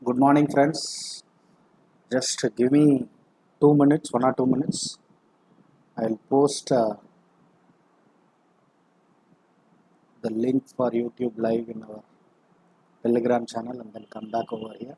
Good morning, friends. Just give me 2 minutes, 1 or 2 minutes. I'll post the link for YouTube Live in our Telegram channel and then come back over here.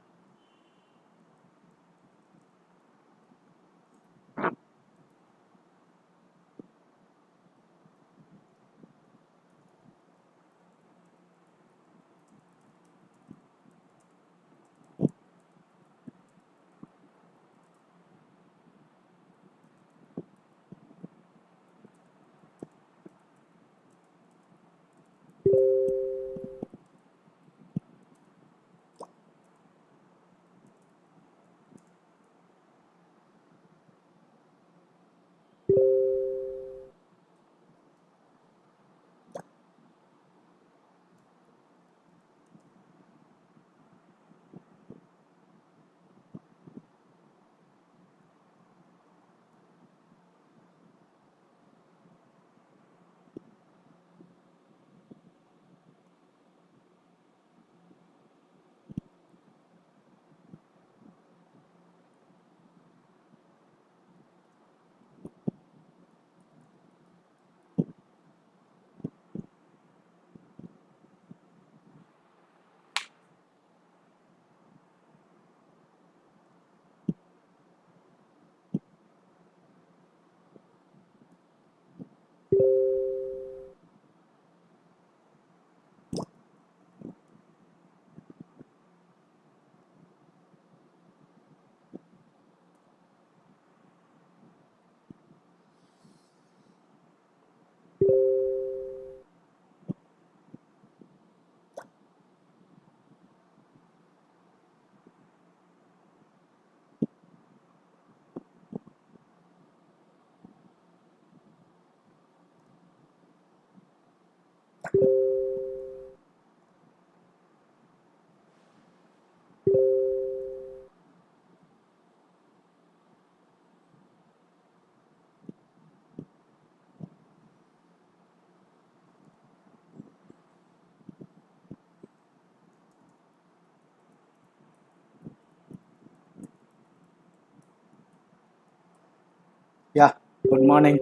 Yeah, good morning.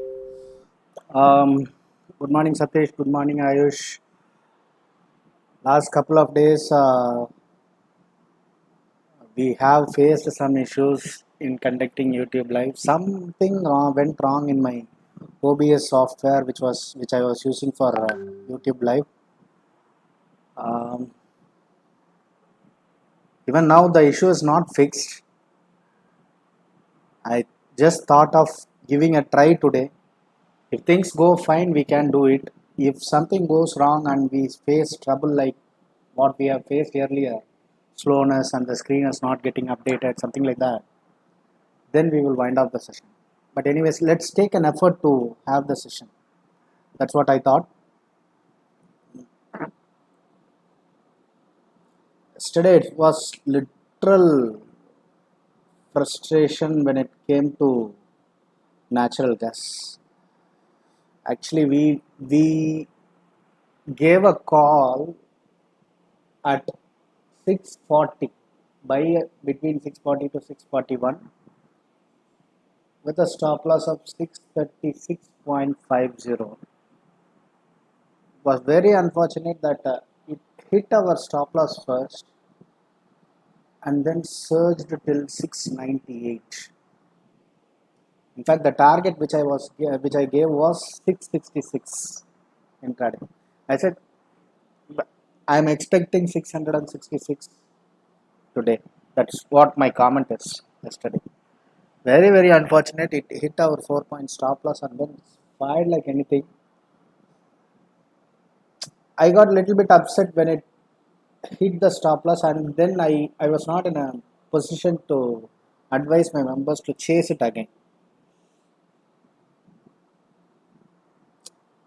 Um, Good morning, Satish. Good morning, Ayush. Last couple of days, we have faced some issues in conducting YouTube Live. Something went wrong in my OBS software, which I was using for YouTube Live. Um, Even now, the issue is not fixed. I just thought of giving a try today. If things go fine, we can do it. If something goes wrong and we face trouble like what we have faced earlier, slowness and the screen is not getting updated, something like that, then we will wind up the session. But anyways, let's take an effort to have the session. That's what I thought. Yesterday it was literal frustration when it came to natural gas. Actually, we gave a call at 6:40 by between 6:40 to 6:41 with a stop loss of 636.50. Was very unfortunate that it hit our stop loss first and then surged till 698. In fact, the target which I gave was 666 intraday. I said I am expecting 666 today. That's what my comment is yesterday. Very, very unfortunate. It hit our 4 point stop loss and then fired like anything. I got a little bit upset when it hit the stop loss, and then I was not in a position to advise my members to chase it again.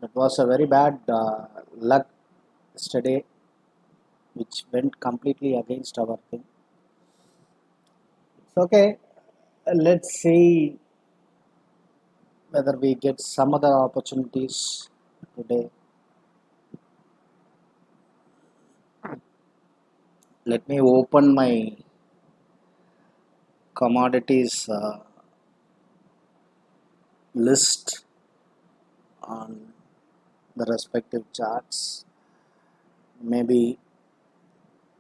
That was a very bad luck yesterday, which went completely against our thing. It's okay. Let's see whether we get some other opportunities today. Let me open my commodities list on the respective charts. Maybe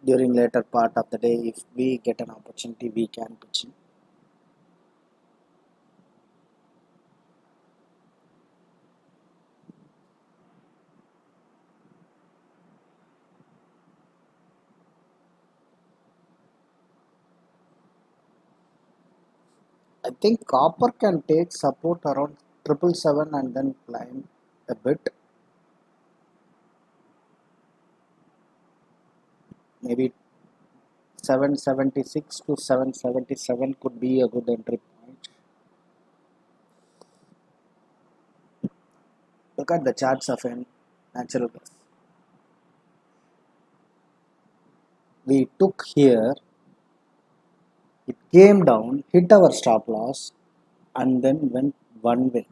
during later part of the day, if we get an opportunity, we can pitch in. I think copper can take support around 777 and then climb a bit. Maybe 776 to 777 could be a good entry point. Look at the charts of natural gas. We took here, it came down, hit our stop loss, and then went one way.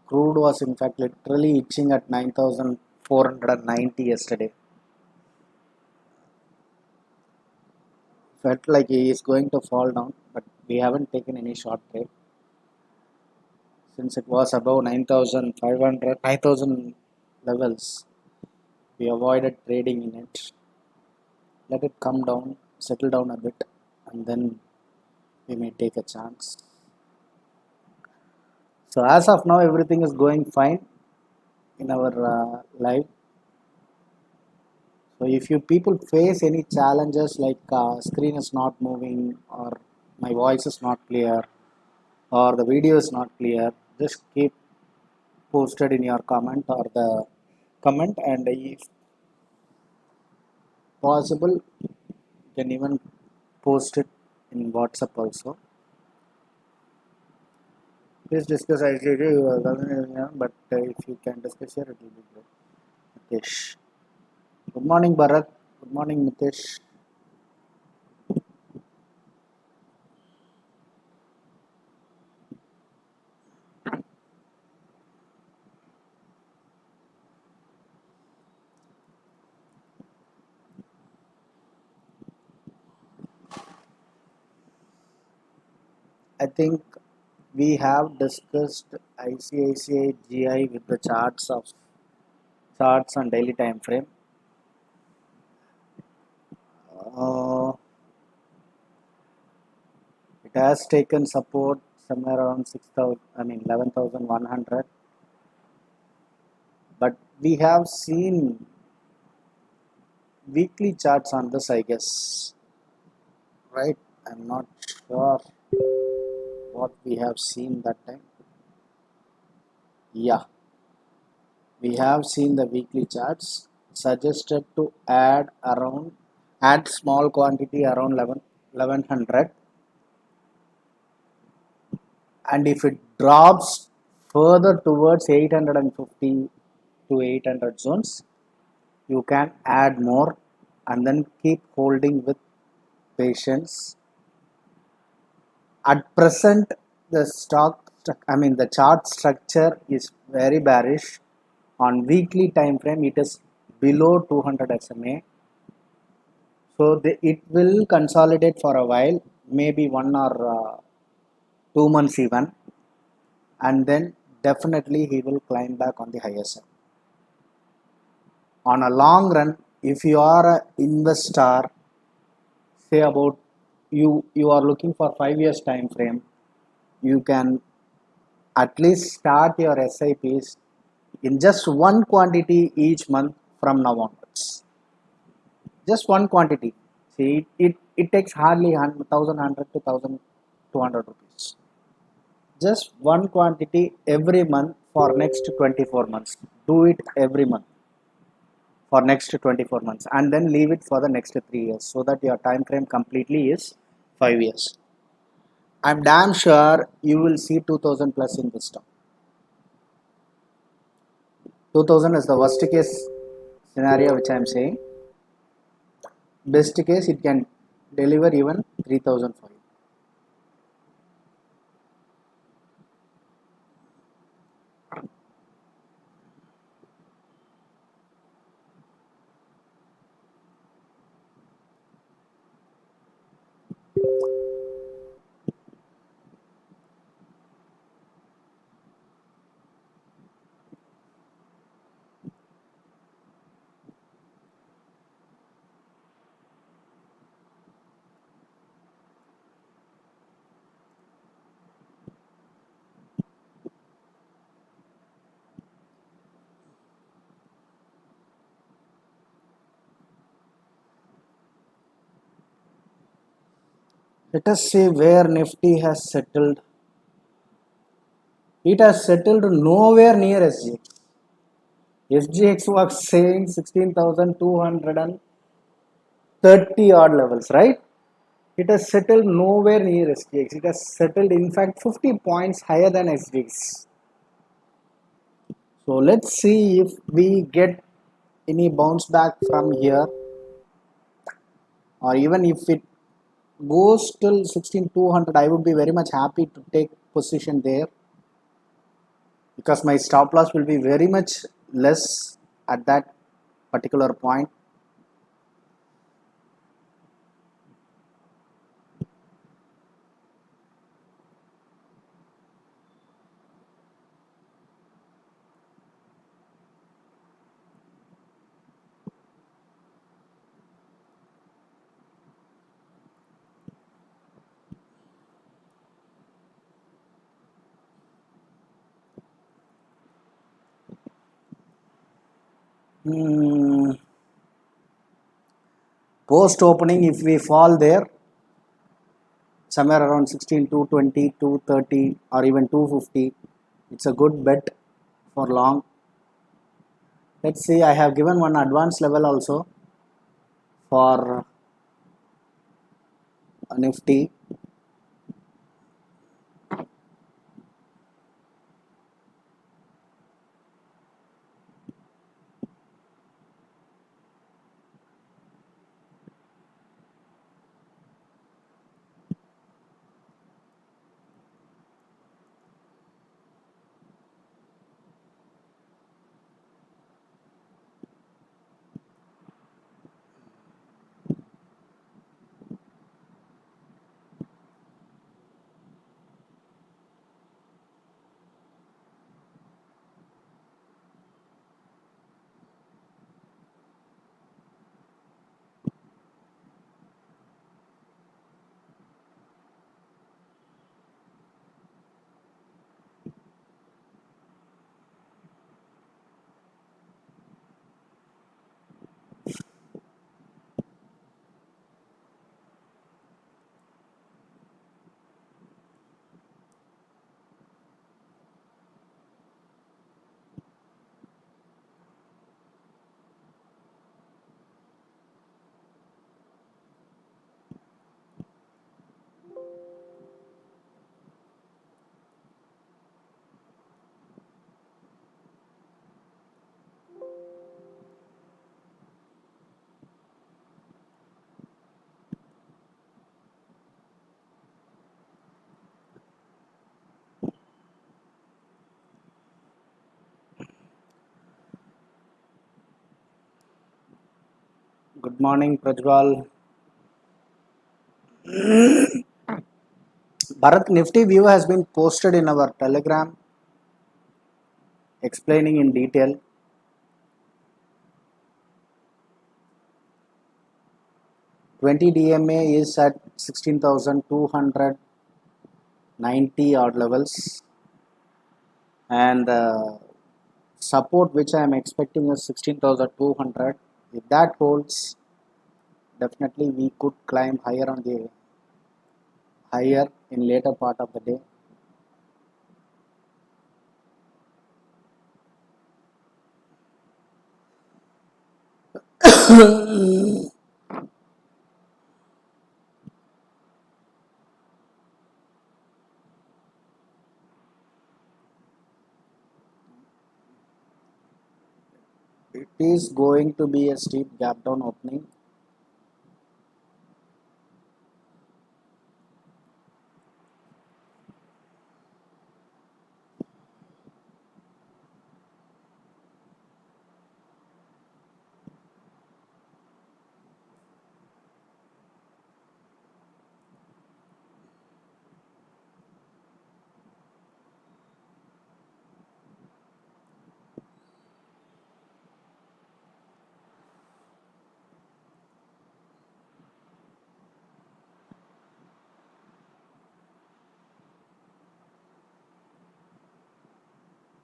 Crude was in fact literally itching at 9,490 yesterday. Felt like he is going to fall down, but we haven't taken any short trade. Since it was above 9,500, 9,000 levels, we avoided trading in it. Let it come down, settle down a bit, and then we may take a chance. So as of now, everything is going fine in our life. So if you people face any challenges like screen is not moving or my voice is not clear or the video is not clear, just keep posted in your comment or the comment, and if possible you can even post it in WhatsApp also. Please discuss ICT, but if you can discuss here, it will be great. Mitesh. Good morning, Bharat. Good morning, Mitesh. I think we have discussed ICICI GI with the charts on daily time frame. Uh, it has taken support somewhere around 6,000, I mean 11,100. But we have seen weekly charts on this, I guess. Right? I'm not sure what we have seen that time. Yeah, we have seen the weekly charts suggested to add small quantity around 1100, and if it drops further towards 850 to 800 zones, you can add more and then keep holding with patience. At present, the chart structure is very bearish. On weekly time frame, it is below 200 SMA. So it will consolidate for a while, maybe 1 or 2 months even, and then definitely he will climb back on the higher side. On a long run, if you are an investor, say about you are looking for 5 years time frame, you can at least start your SIPs in just one quantity each month from now onwards. Just one quantity. See, it takes hardly 1,100 to 1,200 rupees. Just one quantity every month for next 24 months. Do it every month for next 24 months and then leave it for the next 3 years so that your time frame completely is 5 years. I'm damn sure you will see 2000 plus in this stock. 2000 is the worst case scenario which I'm saying. Best case it can deliver even 3005. Let us see where Nifty has settled. It has settled nowhere near SGX. SGX was saying 16,230 odd levels, right? It has settled nowhere near SGX. It has settled, in fact, 50 points higher than SGX. So let's see if we get any bounce back from here, or even if it goes till 16,200, I would be very much happy to take position there, because my stop loss will be very much less at that particular point. Post opening, if we fall there somewhere around 16,220, 230, or even 250, it's a good bet for long. Let's see, I have given one advanced level also for Nifty. Good morning, Prajwal. Bharat, Nifty view has been posted in our Telegram, explaining in detail. Twenty DMA is at 16,290 odd levels, and support which I am expecting is 16,200. If that holds, definitely we could climb higher on the higher in later part of the day. It is going to be a steep gap down opening.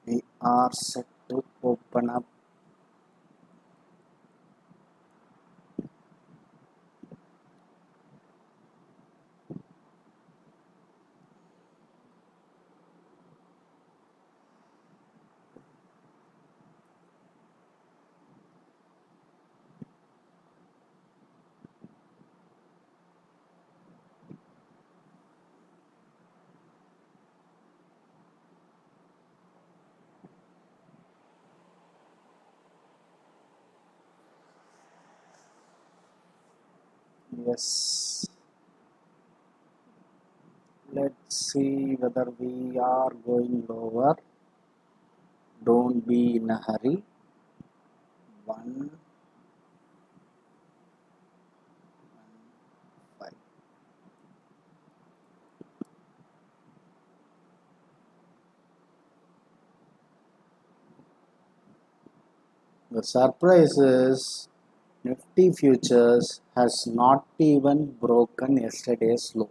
We are set to open up. Yes. Let's see whether we are going lower. Don't be in a hurry. One, five. The surprise is Nifty futures has not even broken yesterday's low.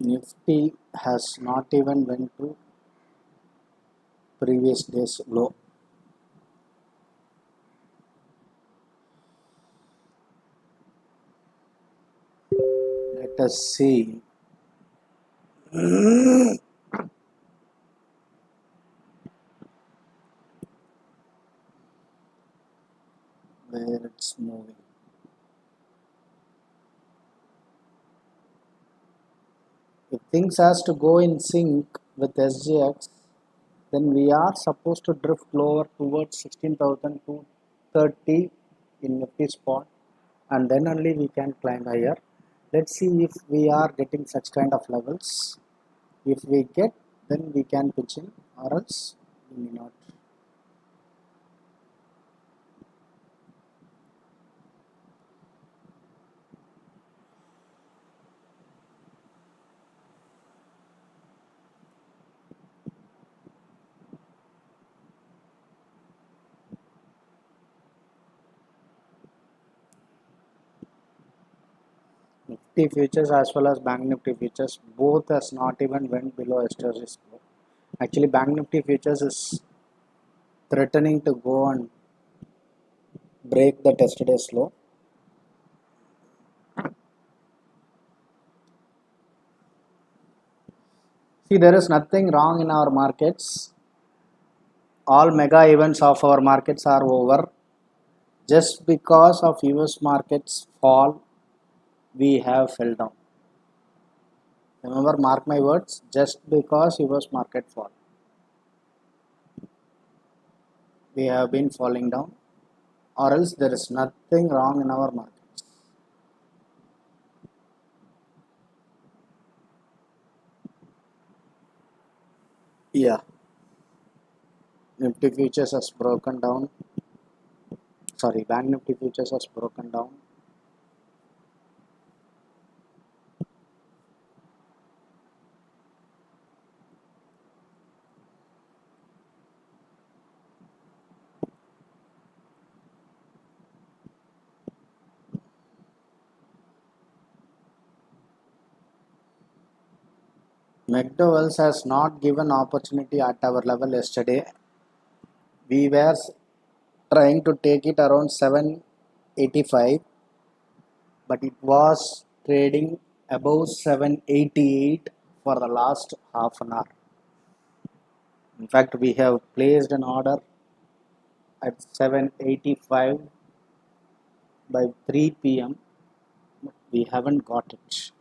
Nifty has not even went to previous day's low. Let us see. Where it's moving. If things has to go in sync with SGX, then we are supposed to drift lower towards 16,230 in Nifty spot, and then only we can climb higher. Let's see if we are getting such kind of levels. If we get, then we can pitch in, or else we may not. Nifty futures as well as Bank Nifty futures both has not even went below yesterday's low. Actually, Bank Nifty futures is threatening to go and break the yesterday's low. See, there is nothing wrong in our markets. All mega events of our markets are over. Just because of US markets fall, we have fell down. Remember, mark my words, just because US market fall, we have been falling down, or else there is nothing wrong in our markets. Yeah, Nifty futures has broken down. Sorry, Bank Nifty futures has broken down. McDowell's has not given opportunity at our level yesterday. We were trying to take it around 785, but it was trading above 788 for the last half an hour. In fact, we have placed an order at 785 by 3 p.m. We haven't got it.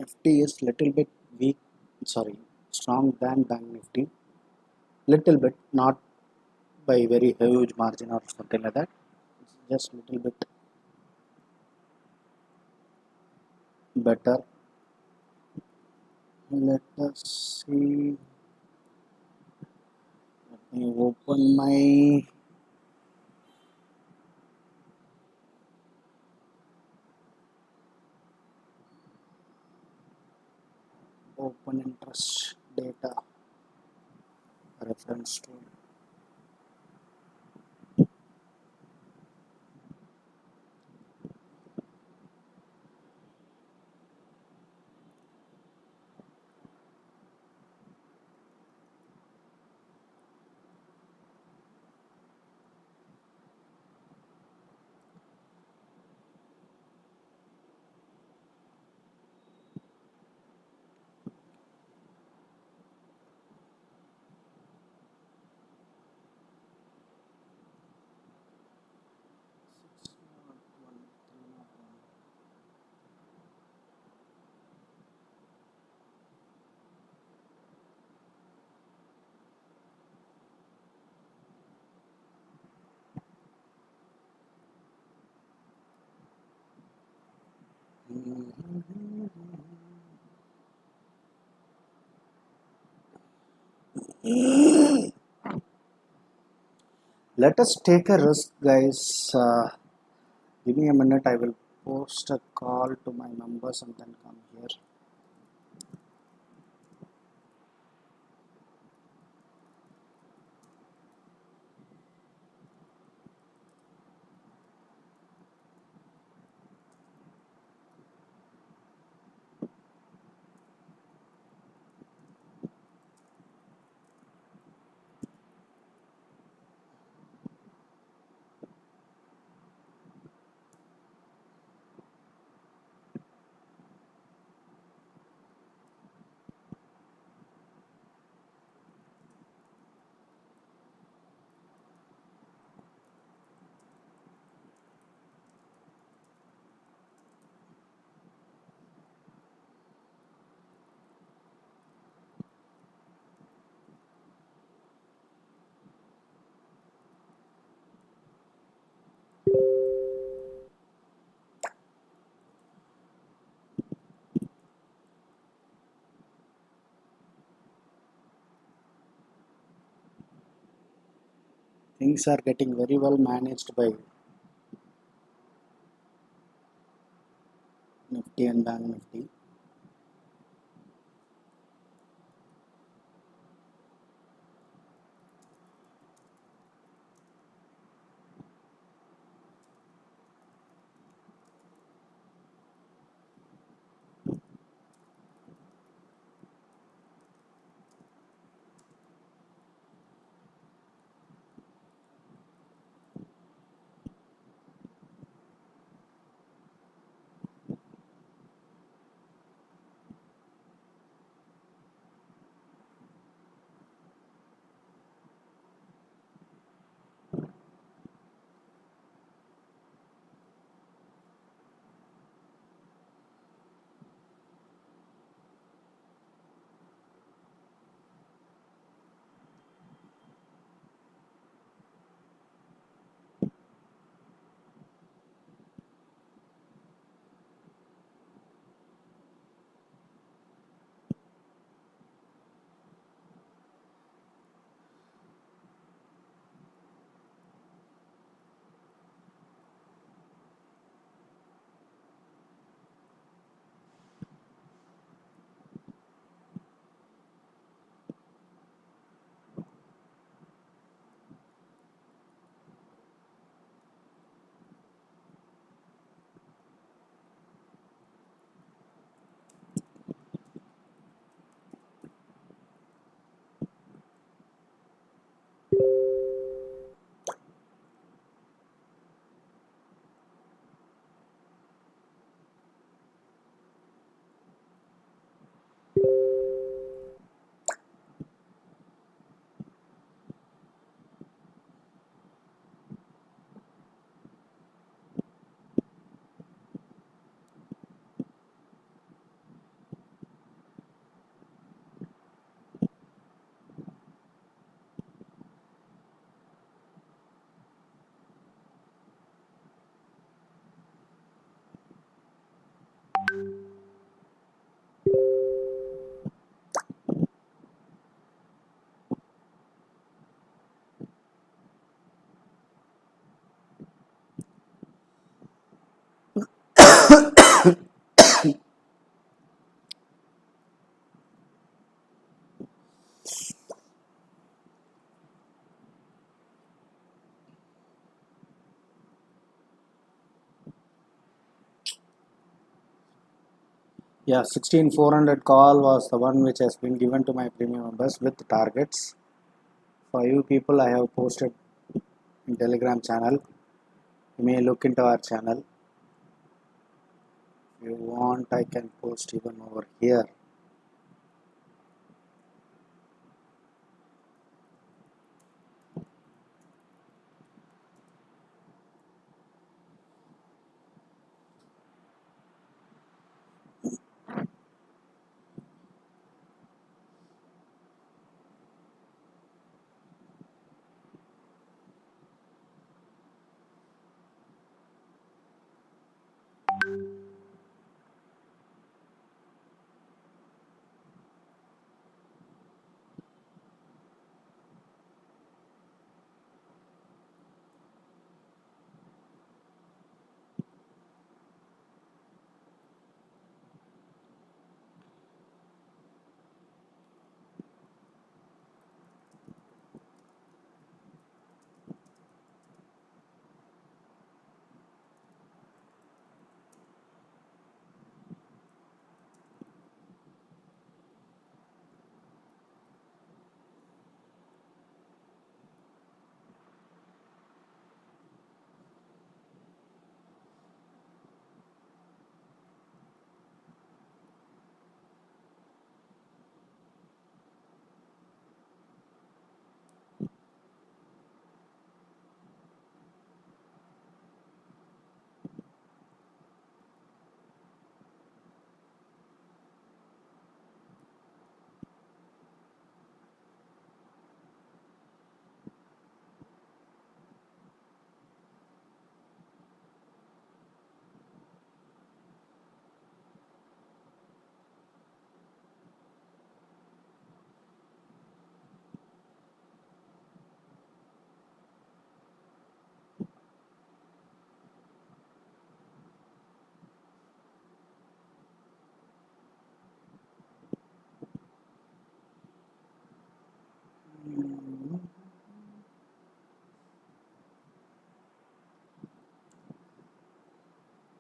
Nifty is little bit weak, sorry, strong than Bank Nifty. Little bit, not by very huge margin or something like that. It's just little bit better. Let us see. Let me open my open interest data reference tool. Let us take a risk, guys. Give me a minute. I will post a call to my members and then come here. Things are getting very well managed by Nifty and Bank Nifty. Yeah, 16400 call was the one which has been given to my premium members with targets. For you people, I have posted in Telegram channel. You may look into our channel. If you want, I can post even over here.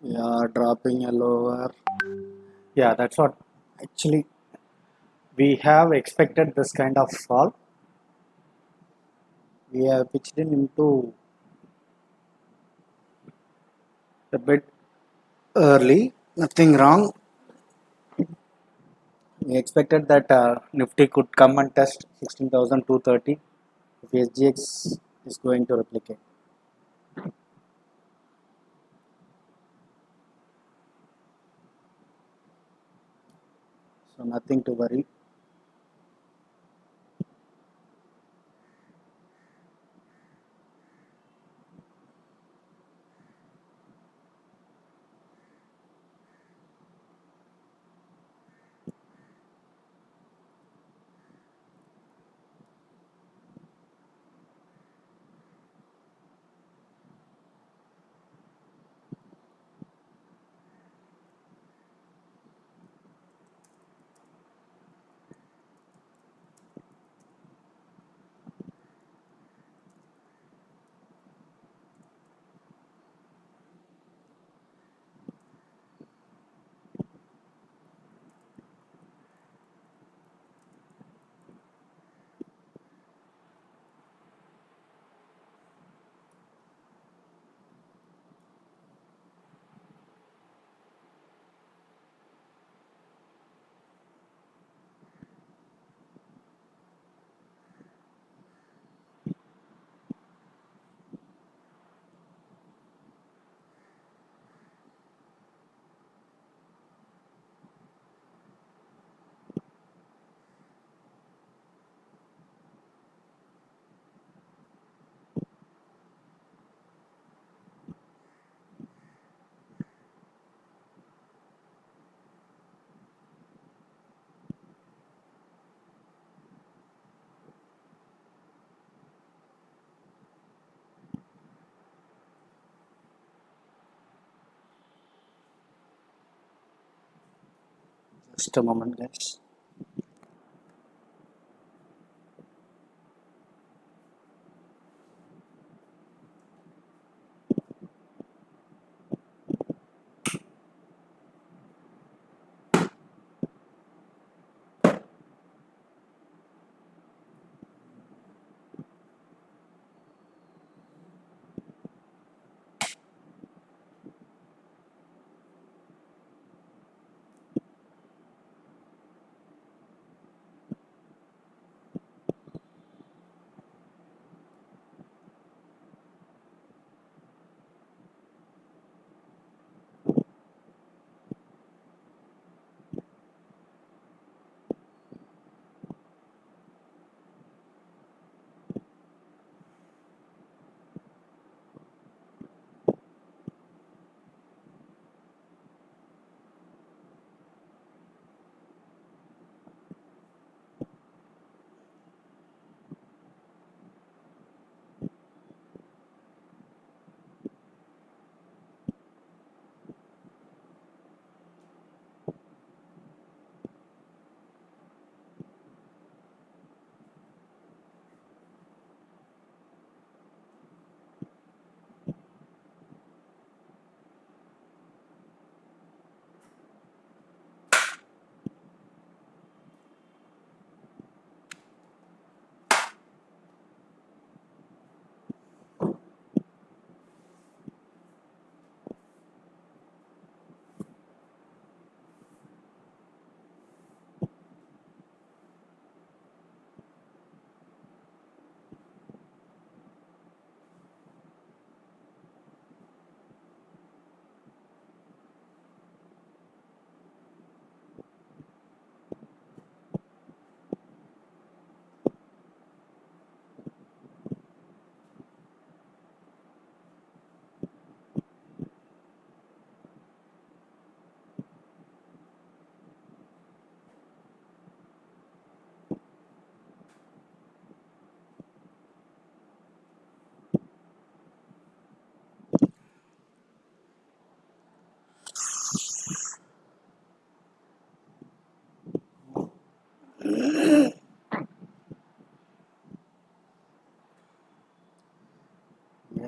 Yeah, dropping a lower. Yeah, that's what actually we have expected this kind of fall. We have pitched in into a bit early. Nothing wrong. We expected that Nifty could come and test 16,230 if SGX is going to replicate. So nothing to worry. Just a moment, guys.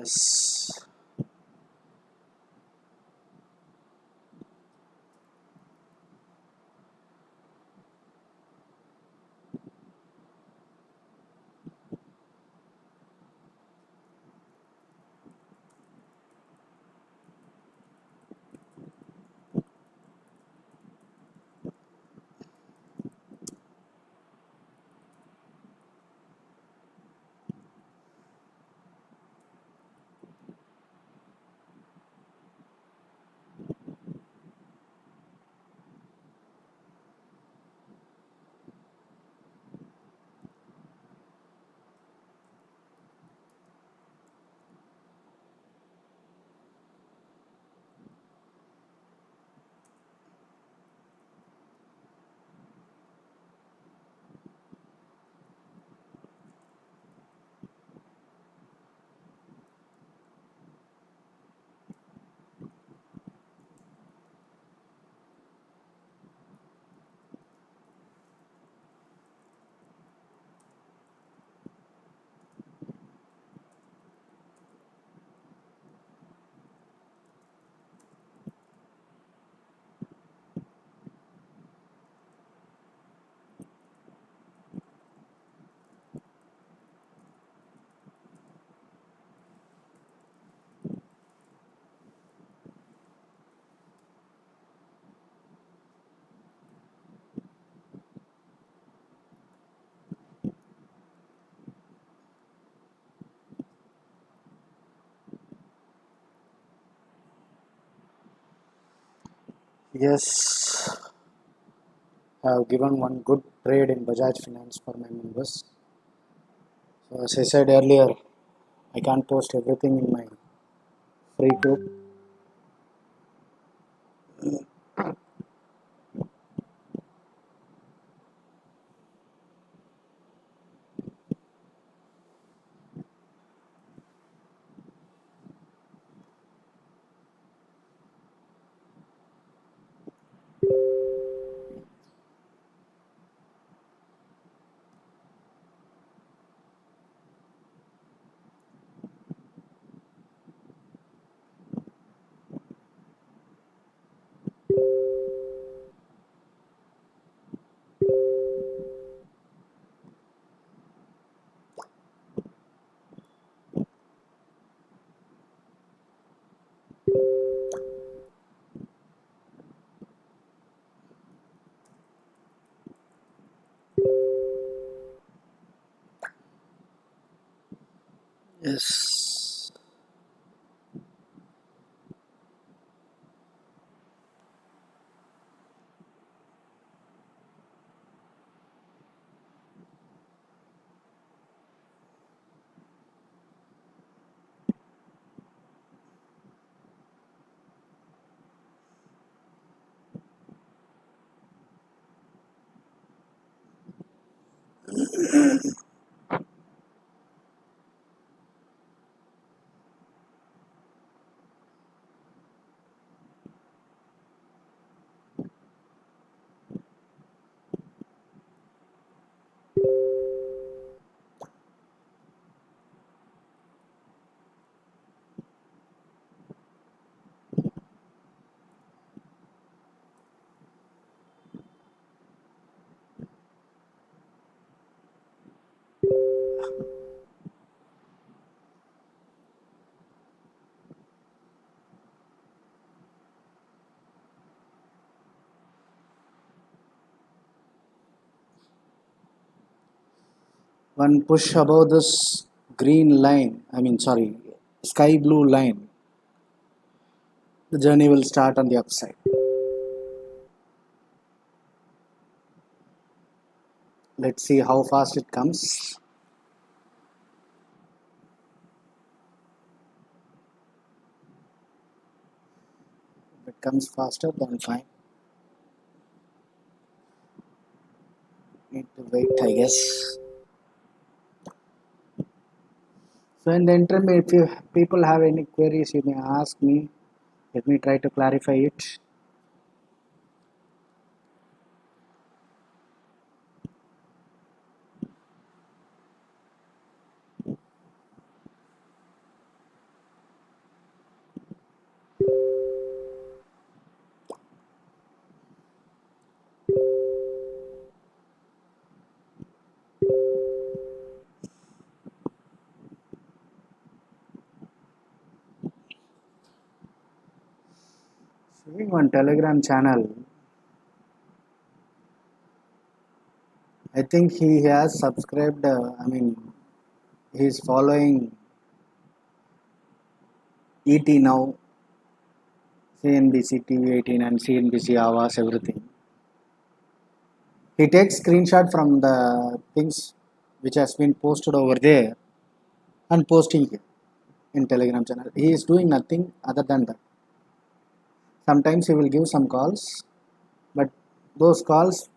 Yes. Yes, I have given one good trade in Bajaj Finance for my members. So as I said earlier, I can't post everything in my free group. Yes. One push above this green line, sorry, sky blue line, the journey will start on the upside. Let's see how fast it comes. If it comes faster, then fine. Need to wait, I guess. So in the interim, if you people have any queries, you may ask me. Let me try to clarify it. Seeing one Telegram channel, I think he has subscribed. He's following ET now, CNBC TV 18 and CNBC Avas, everything. He takes screenshot from the things which has been posted over there and posting here in Telegram channel. He is doing nothing other than that. Sometimes he will give some calls, but those calls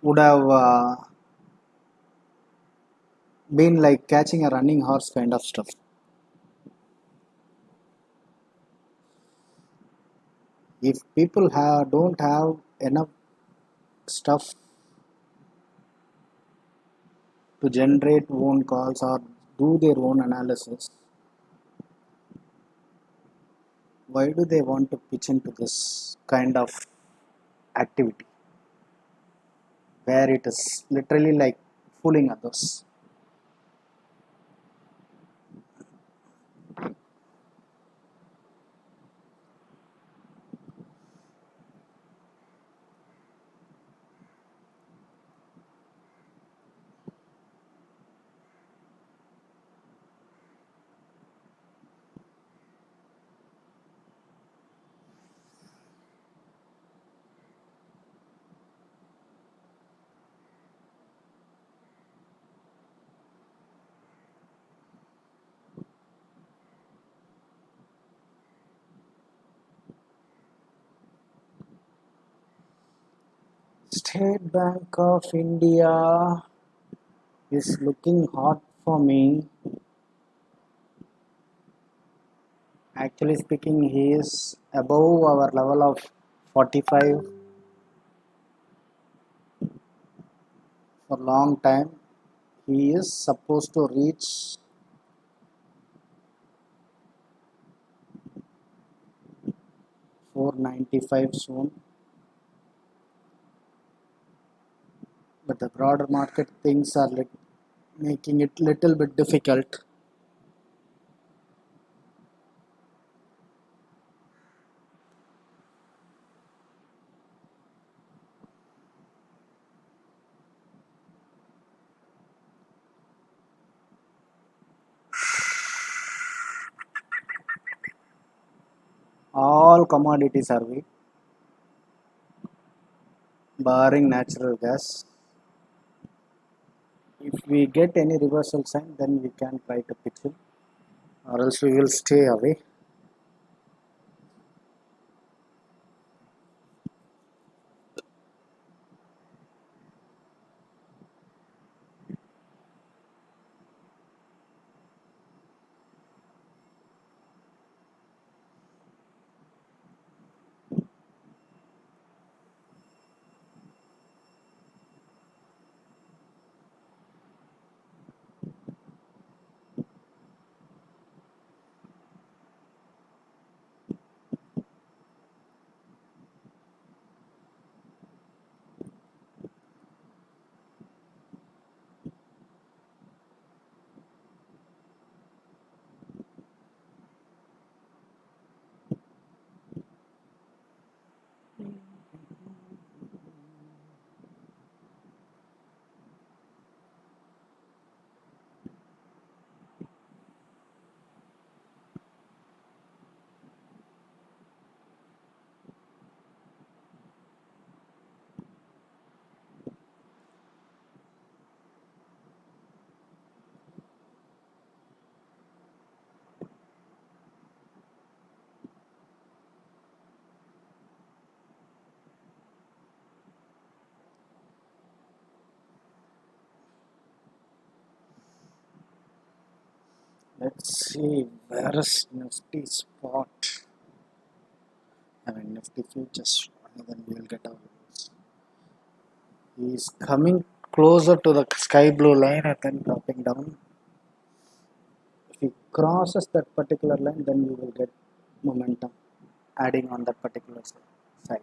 would have been like catching a running horse kind of stuff. If people don't have enough stuff to generate own calls or do their own analysis, why do they want to pitch into this kind of activity where it is literally like fooling others? State Bank of India is looking hot for me. Actually speaking, he is above our level of 45 for long time. He is supposed to reach 495 soon, but the broader market things are making it little bit difficult. All commodities are weak, barring natural gas. If we get any reversal sign, then we can try to pitch in, or else we will stay away. Let's see where is Nifty spot. Nifty futures, and then we will get our. He is coming closer to the sky blue line and then dropping down. If he crosses that particular line, then we will get momentum adding on that particular side.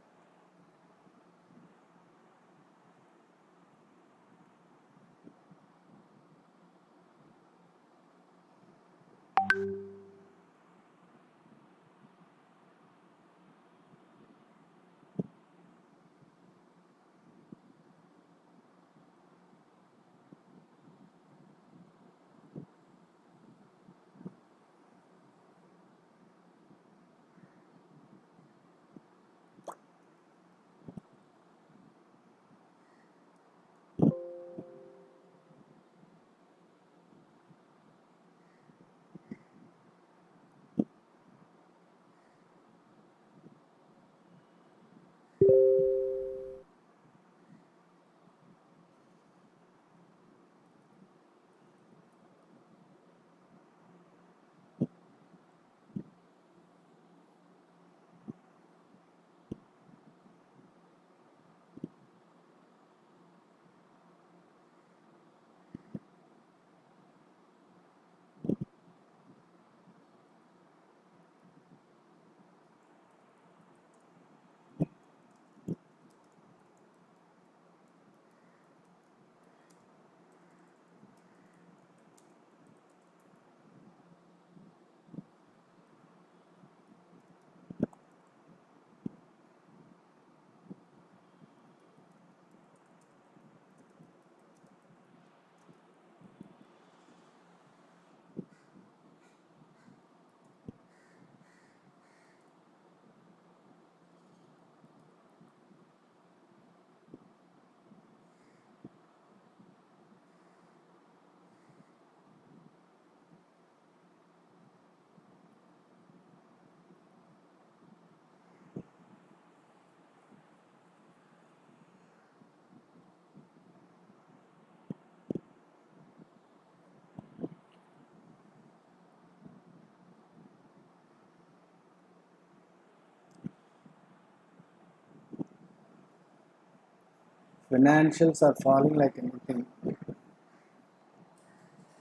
Financials are falling like anything.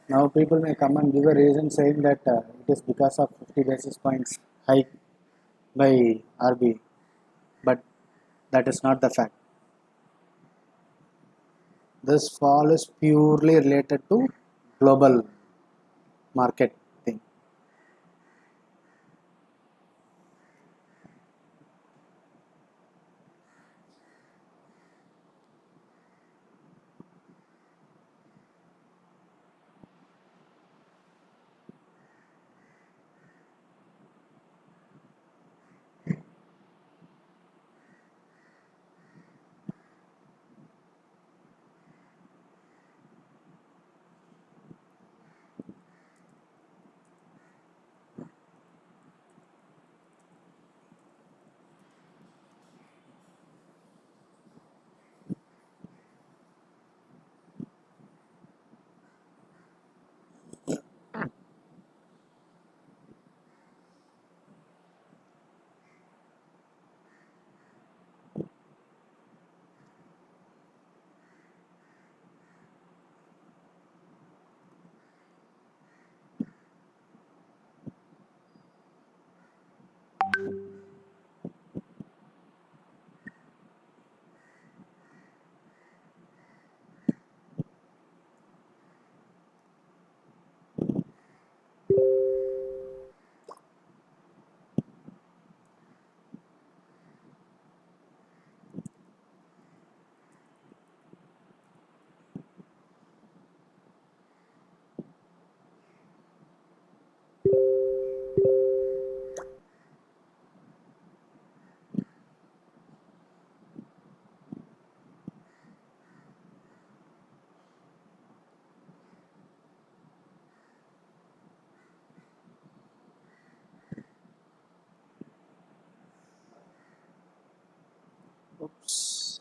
Now people may come and give a reason saying that it is because of 50 basis points hike by RBI, but that is not the fact. This fall is purely related to global market thing. Oops.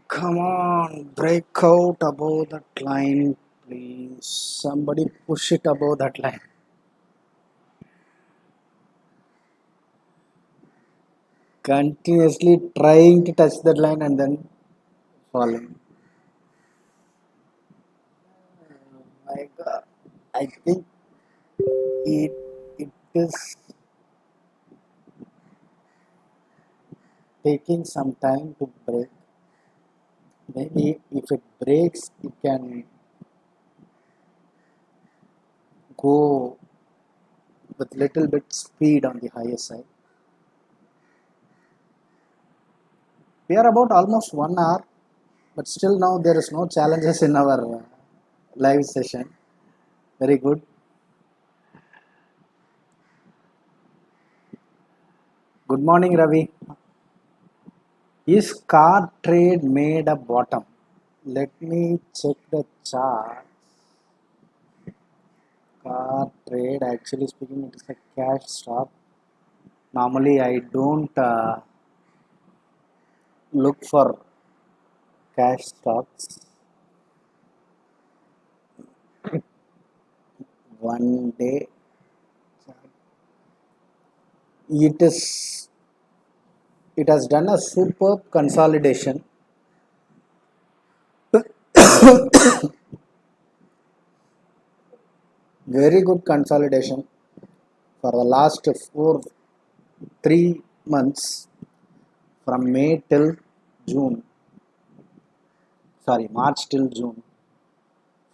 Come on, break out above that line, please. Somebody push it above that line. Continuously trying to touch that line and then falling. My God, I think it is taking some time to break. Maybe if it breaks, it can go with little bit speed on the higher side. We are about almost 1 hour, but still now there is no challenges in our live session. Very good. Good morning, Ravi. Is car trade made a bottom? Let me check the chart. Car trade, actually speaking, it is a cash stock. Normally, I don't look for cash stocks. One day, it is. It has done a superb consolidation. Very good consolidation for the last 3 months, from May till June. Sorry, March till June,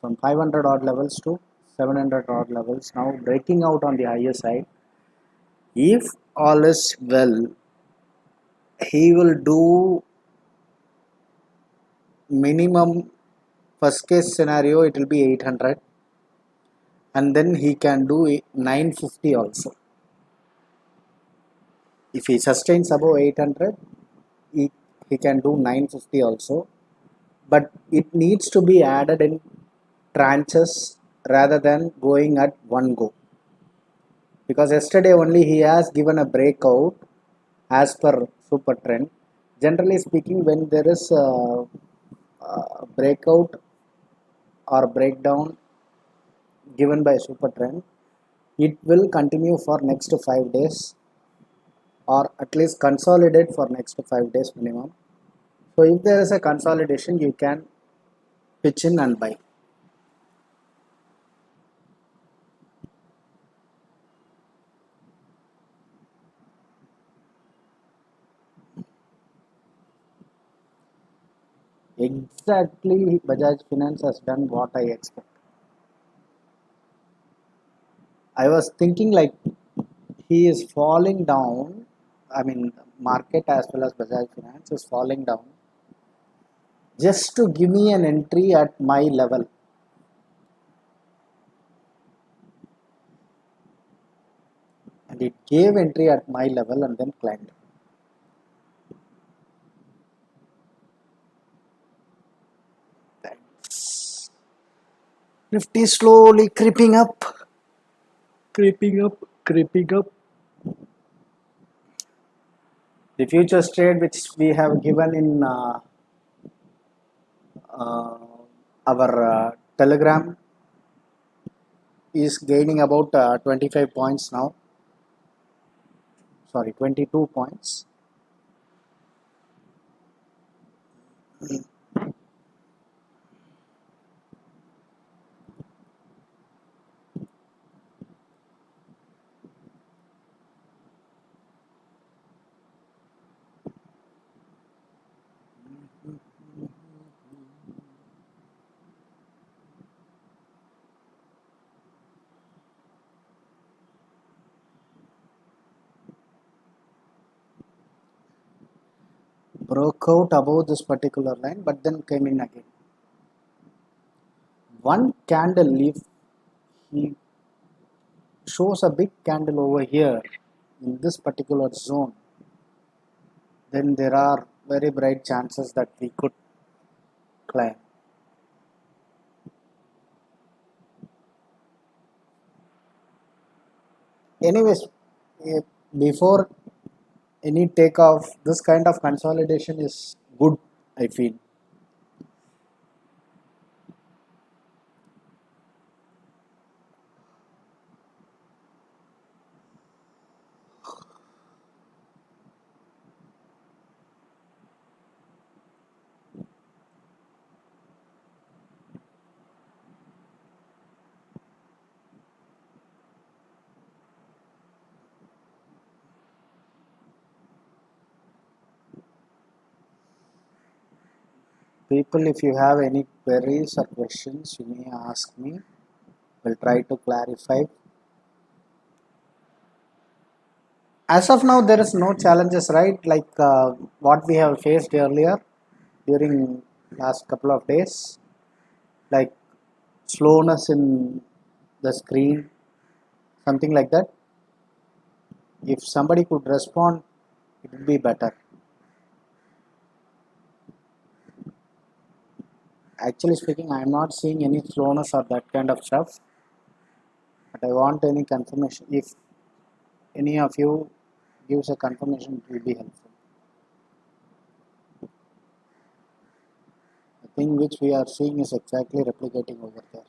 from 500 odd levels to 700 odd levels, now breaking out on the higher side. If all is well, he will do minimum, first case scenario it will be 800, and then he can do 950 also. If he sustains above 800, he can do 950 also, but it needs to be added in tranches rather than going at one go, because yesterday only he has given a breakout as per super trend. Generally speaking, when there is a breakout or breakdown given by super trend, it will continue for next 5 days, or at least consolidate for next 5 days minimum. So if there is a consolidation, you can pitch in and buy. Exactly, Bajaj Finance has done what I expect. I was thinking like he is falling down. I mean, market as well as Bajaj Finance is falling down just to give me an entry at my level. And it gave entry at my level and then climbed. Nifty slowly creeping up, creeping up, creeping up. The futures trade which we have given in uh, our telegram is gaining about 25 points now. Sorry, 22 points. Broke out above this particular line but then came in again. One candle, if he shows a big candle over here in this particular zone, then there are very bright chances that we could climb. Anyways, eh, before any takeoff, this kind of consolidation is good, I feel. People, if you have any queries or questions, you may ask me. We'll try to clarify. As of now, there is no challenges, right? Like what we have faced earlier during last couple of days, like slowness in the screen, something like that. If somebody could respond, it would be better. Actually speaking, I am not seeing any slowness or that kind of stuff, but I want any confirmation. If any of you gives a confirmation, it will be helpful. The thing which we are seeing is exactly replicating over there.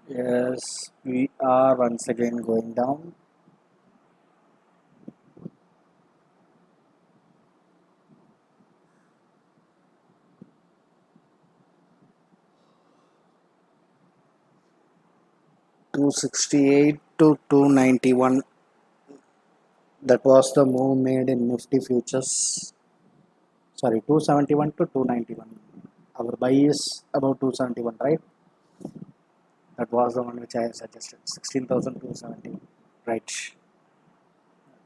Yes, we are once again going down. $268 to $291. That was the move made in Nifty futures. Sorry, 271 to 291. Our buy is about 271, right? That was the one which I suggested. 16,270. Right.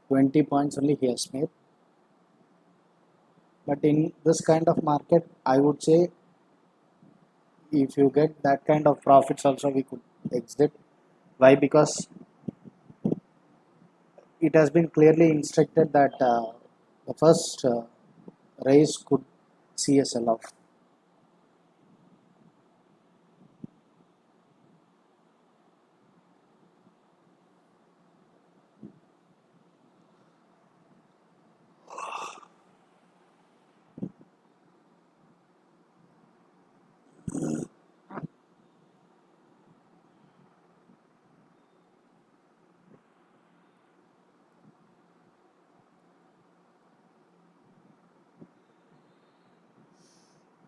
20 points only he has made. But in this kind of market, I would say if you get that kind of profits also we could exit. Why? Because it has been clearly instructed that the first raise could see a sell off.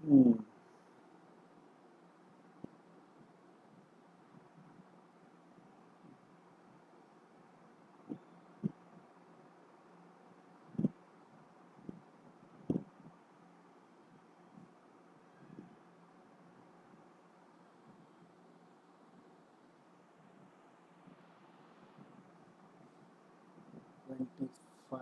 Hmm. 25.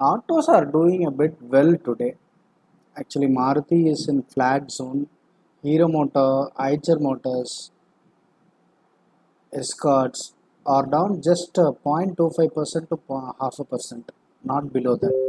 Autos are doing a bit well today. Actually, Maruti is in flat zone. Hero Motor, Eicher Motors, Escorts are down just 0.25% to half a percent, not below that.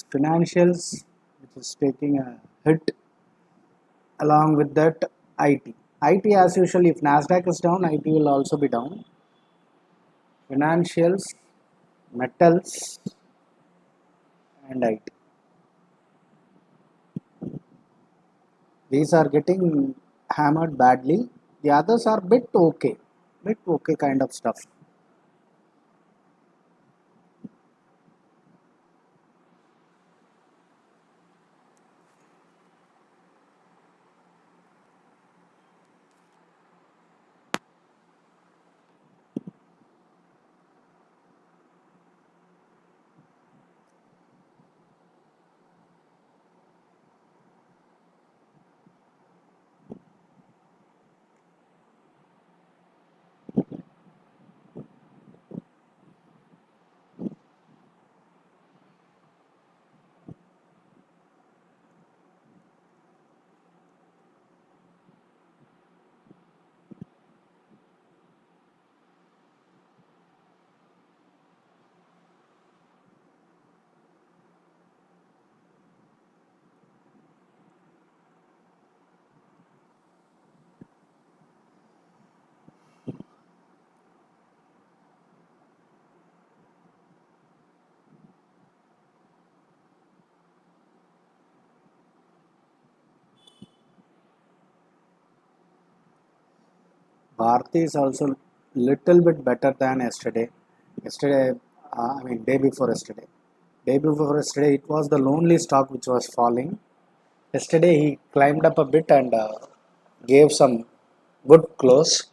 Financials, which is taking a hit, along with that IT. IT, as usual, if Nasdaq is down, IT will also be down. Financials, metals, and IT. These are getting hammered badly. The others are bit okay kind of stuff. Bharti is also little bit better than yesterday. Yesterday, I mean day before yesterday. Day before yesterday, it was the lonely stock which was falling. Yesterday he climbed up a bit and gave some good close.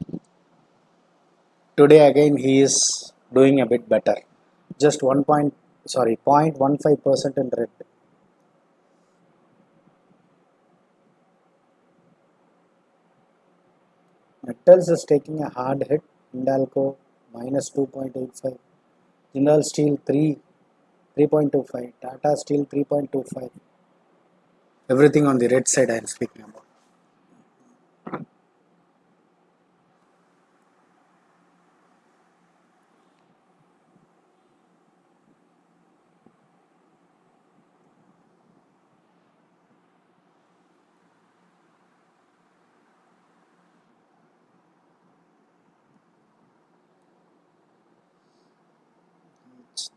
Today again he is doing a bit better. just 1 point, sorry, 0.15% in red. Metals is taking a hard hit. Hindalco minus 2.85. Jindal Steel 3.25. Tata Steel 3.25. Everything on the red side I am speaking about.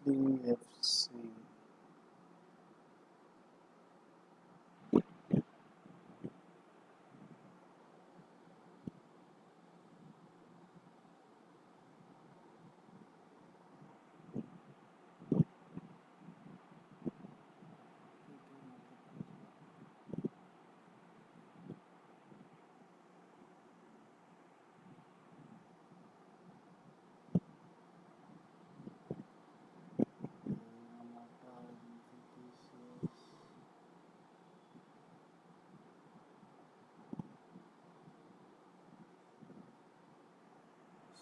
HDFC.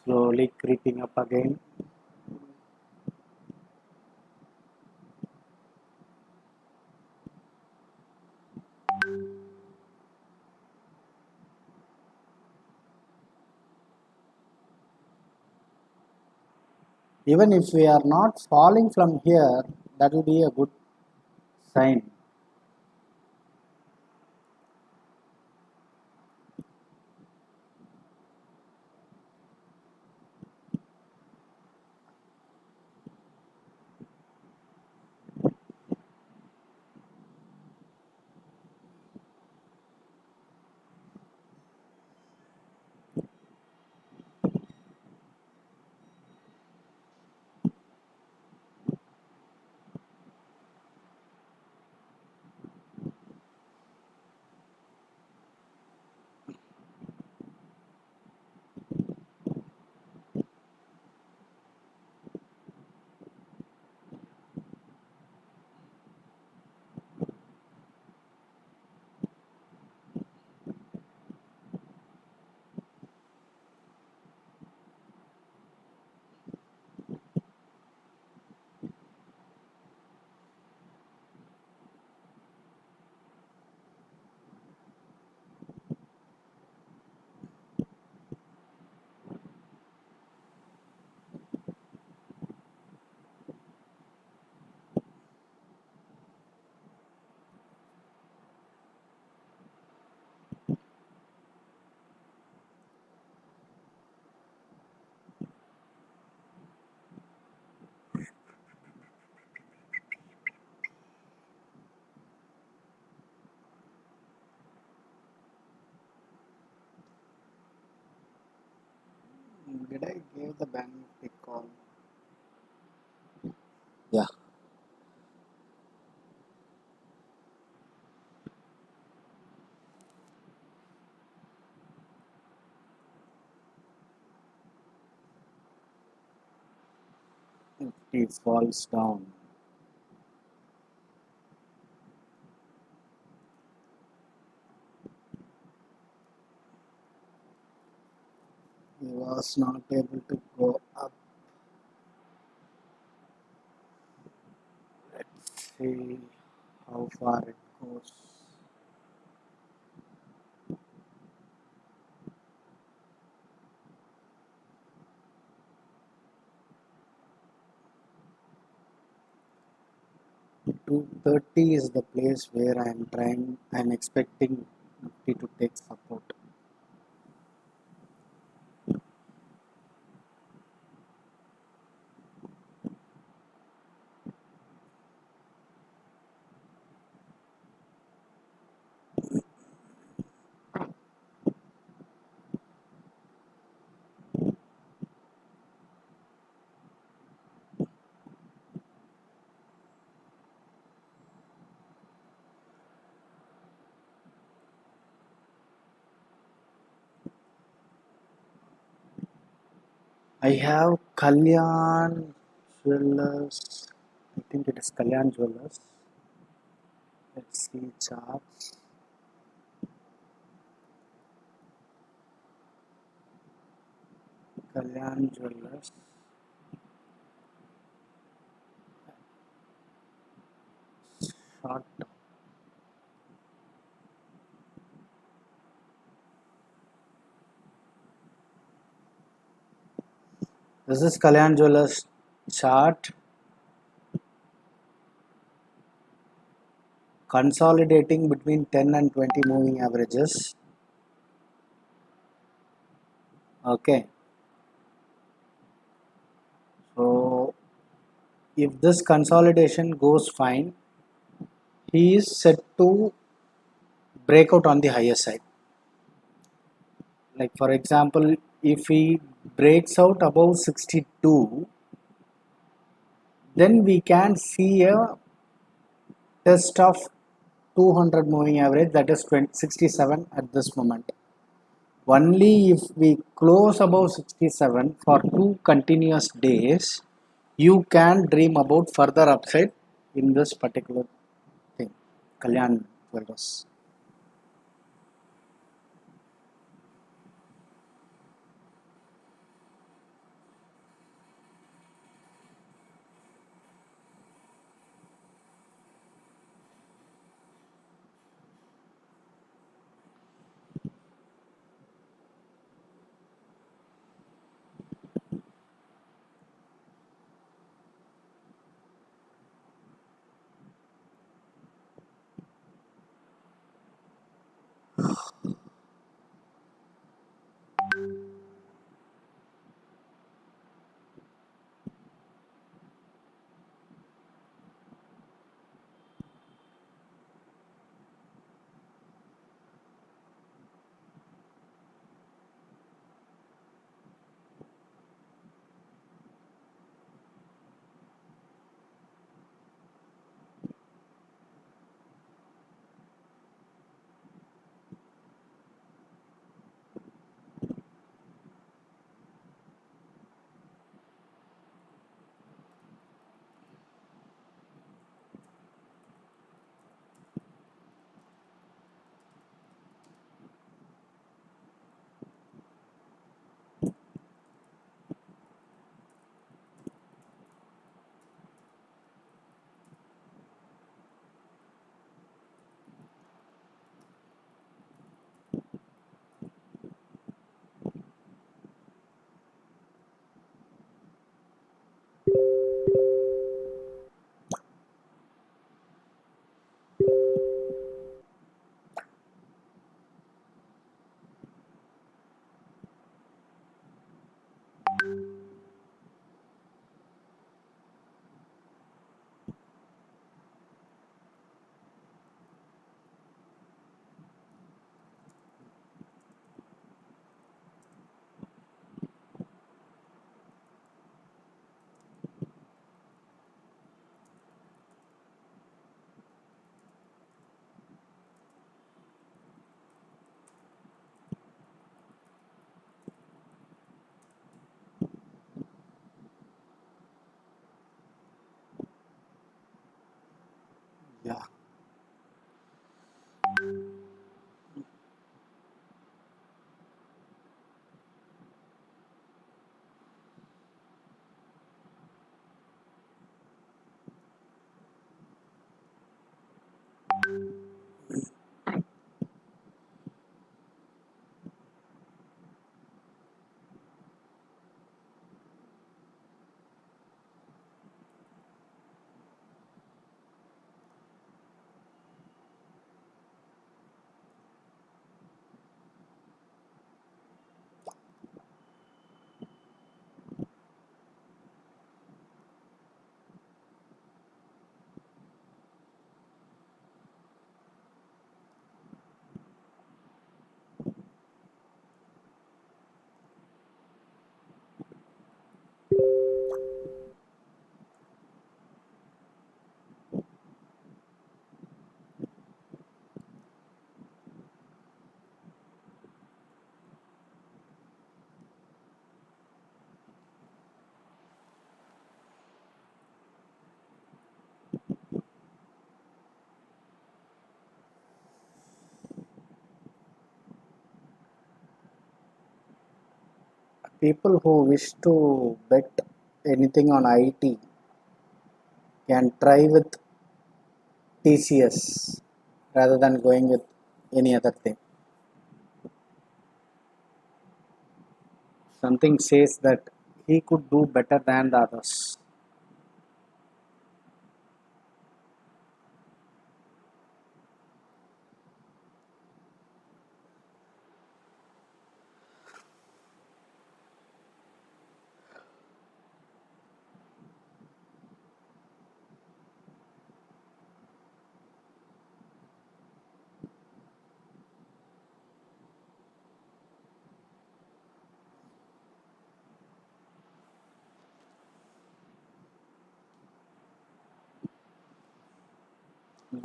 Slowly creeping up again. Even if we are not falling from here, that will be a good sign. Did I give the bank a call? Yeah. If it falls down. He was not able to go up. Let's see how far it goes. Two 30 is the place where I'm expecting Nifty to take support. I have Kalyan Jewelers, I think it is Kalyan Jewelers. Let's see charts. Kalyan Jewelers. Short. This is Kalyan Jewelers chart. Consolidating between 10 and 20 moving averages. Okay. So if this consolidation goes fine, he is set to break out on the higher side. Like for example, if he breaks out above 62, then we can see a test of 200 moving average, that is 67 at this moment. Only if we close above 67 for 2 continuous days, you can dream about further upside in this particular thing, Kalyan Jewelers. people who wish to bet anything on IT can try with TCS rather than going with any other thing. Something says that he could do better than the others.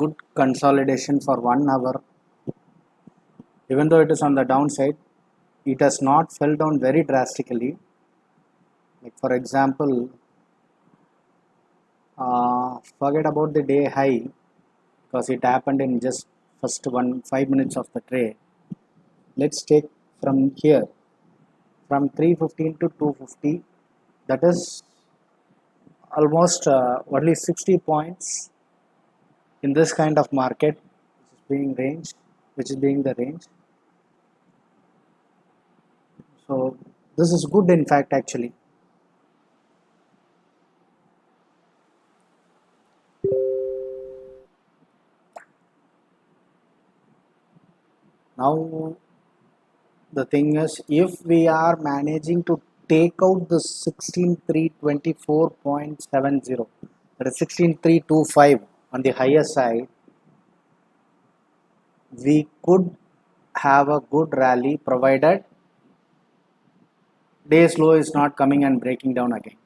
Good consolidation for 1 hour, even though it is on the downside, it has not fell down very drastically. Like for example, forget about the day high because it happened in just first 5 minutes of the trade. Let's take from here, from 315 to 250, that is almost only 60 points in this kind of market, which is being the range. So this is good in fact actually. Now the thing is, if we are managing to take out the 16324.70, that is 16325 on the higher side, we could have a good rally provided day's low is not coming and breaking down again.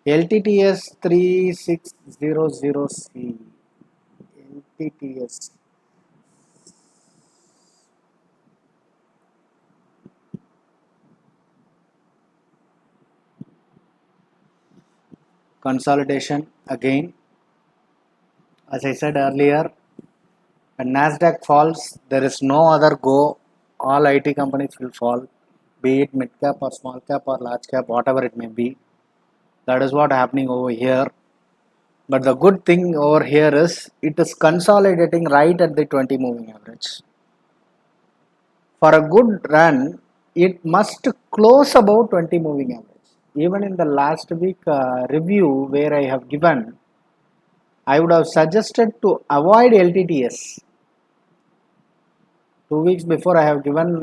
LTTS 3600C, LTTS. Consolidation again. As I said earlier, when Nasdaq falls, there is no other go. All IT companies will fall, be it mid cap or small cap or large cap, whatever it may be. That is what happening over here. But the good thing over here is it is consolidating right at the 20 moving average. For a good run, it must close about 20 moving average. Even in the last week review where I have given, I would have suggested to avoid LTTS. 2 weeks before, I have given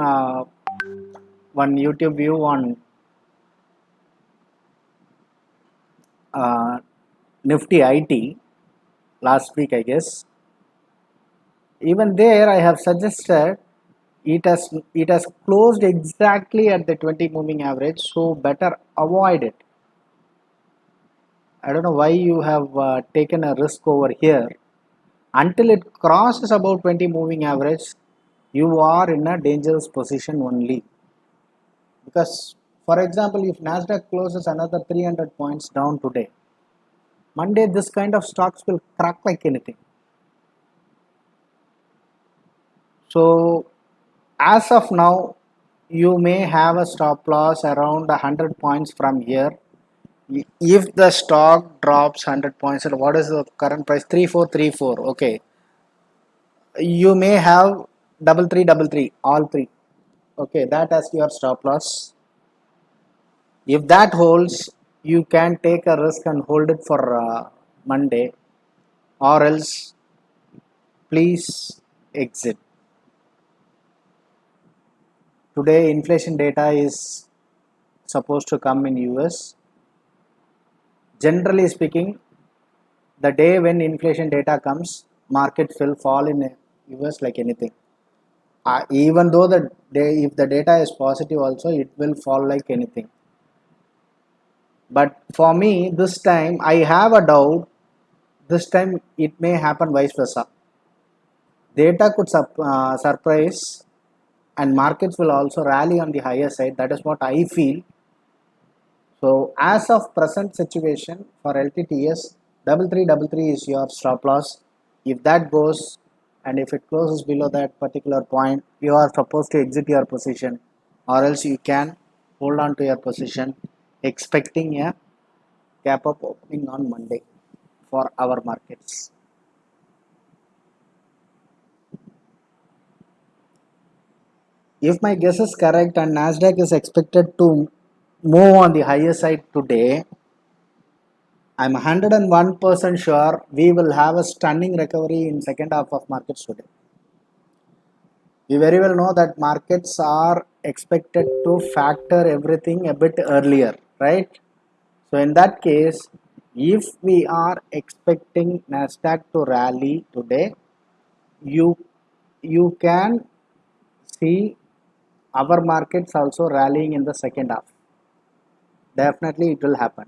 one YouTube view on Nifty IT last week, I guess. Even there, I have suggested it has closed exactly at the 20 moving average, so better avoid it. I don't know why you have taken a risk over here. Until it crosses about 20 moving average, you are in a dangerous position only. Because, for example, if Nasdaq closes another 300 points down today, Monday this kind of stocks will crack like anything. So, as of now, you may have a stop loss around 100 points from here. If the stock drops 100 points, what is the current price? 3434. Okay, you may have double three, all three. Okay, that as your stop loss. If that holds, you can take a risk and hold it for Monday, or else please exit. Today inflation data is supposed to come in US. Generally speaking, the day when inflation data comes, market will fall in US like anything. Even though if the data is positive also, it will fall like anything. But for me, this time I have a doubt. This time it may happen vice versa. Data could surprise and markets will also rally on the higher side. That is what I feel. So as of present situation for LTTS, 3333 is your stop loss. If that goes and if it closes below that particular point, you are supposed to exit your position or else you can hold on to your position expecting a gap up opening on Monday for our markets. If my guess is correct and Nasdaq is expected to move on the higher side today, I'm 101% sure we will have a stunning recovery in second half of markets today. We very well know that markets are expected to factor everything a bit earlier, right? So in that case, if we are expecting Nasdaq to rally today, you you can see our markets also rallying in the second half. Definitely it will happen.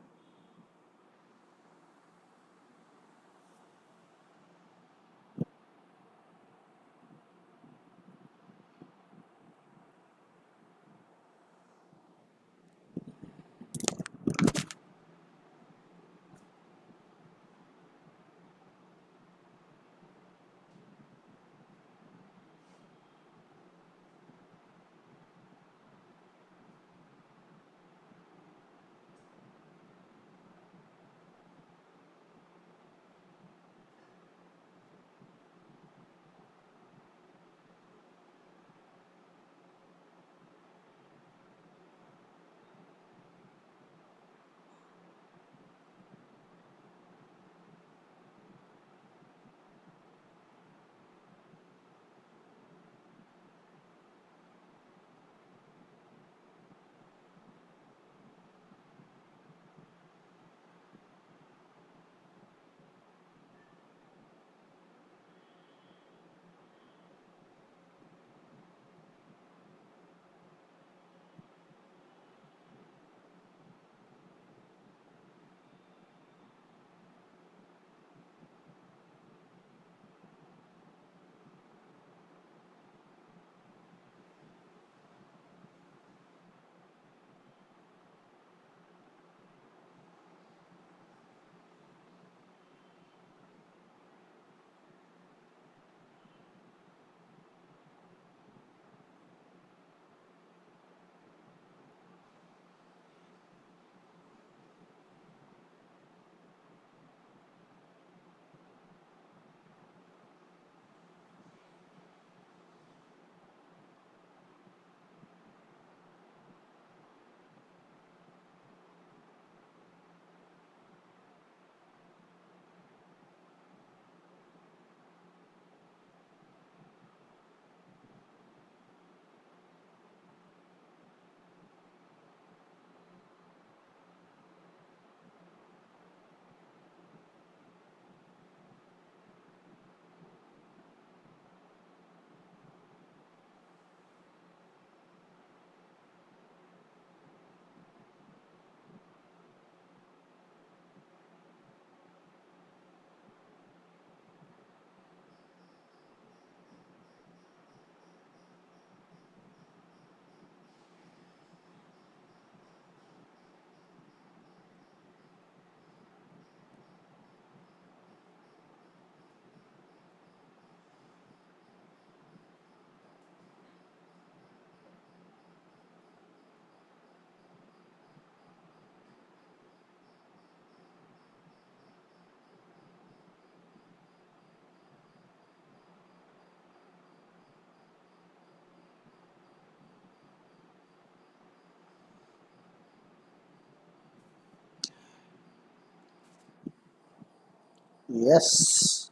Yes,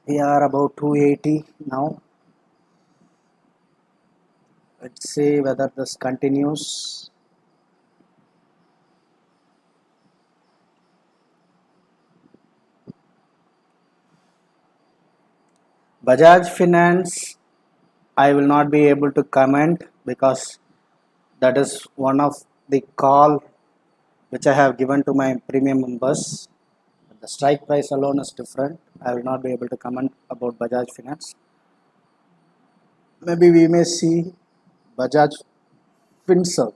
we are about 280 now. Let's see whether this continues. Bajaj Finance, I will not be able to comment because that is one of the call which I have given to my premium members. The strike price alone is different. I will not be able to comment about Bajaj Finance. Maybe we may see Bajaj Finserv.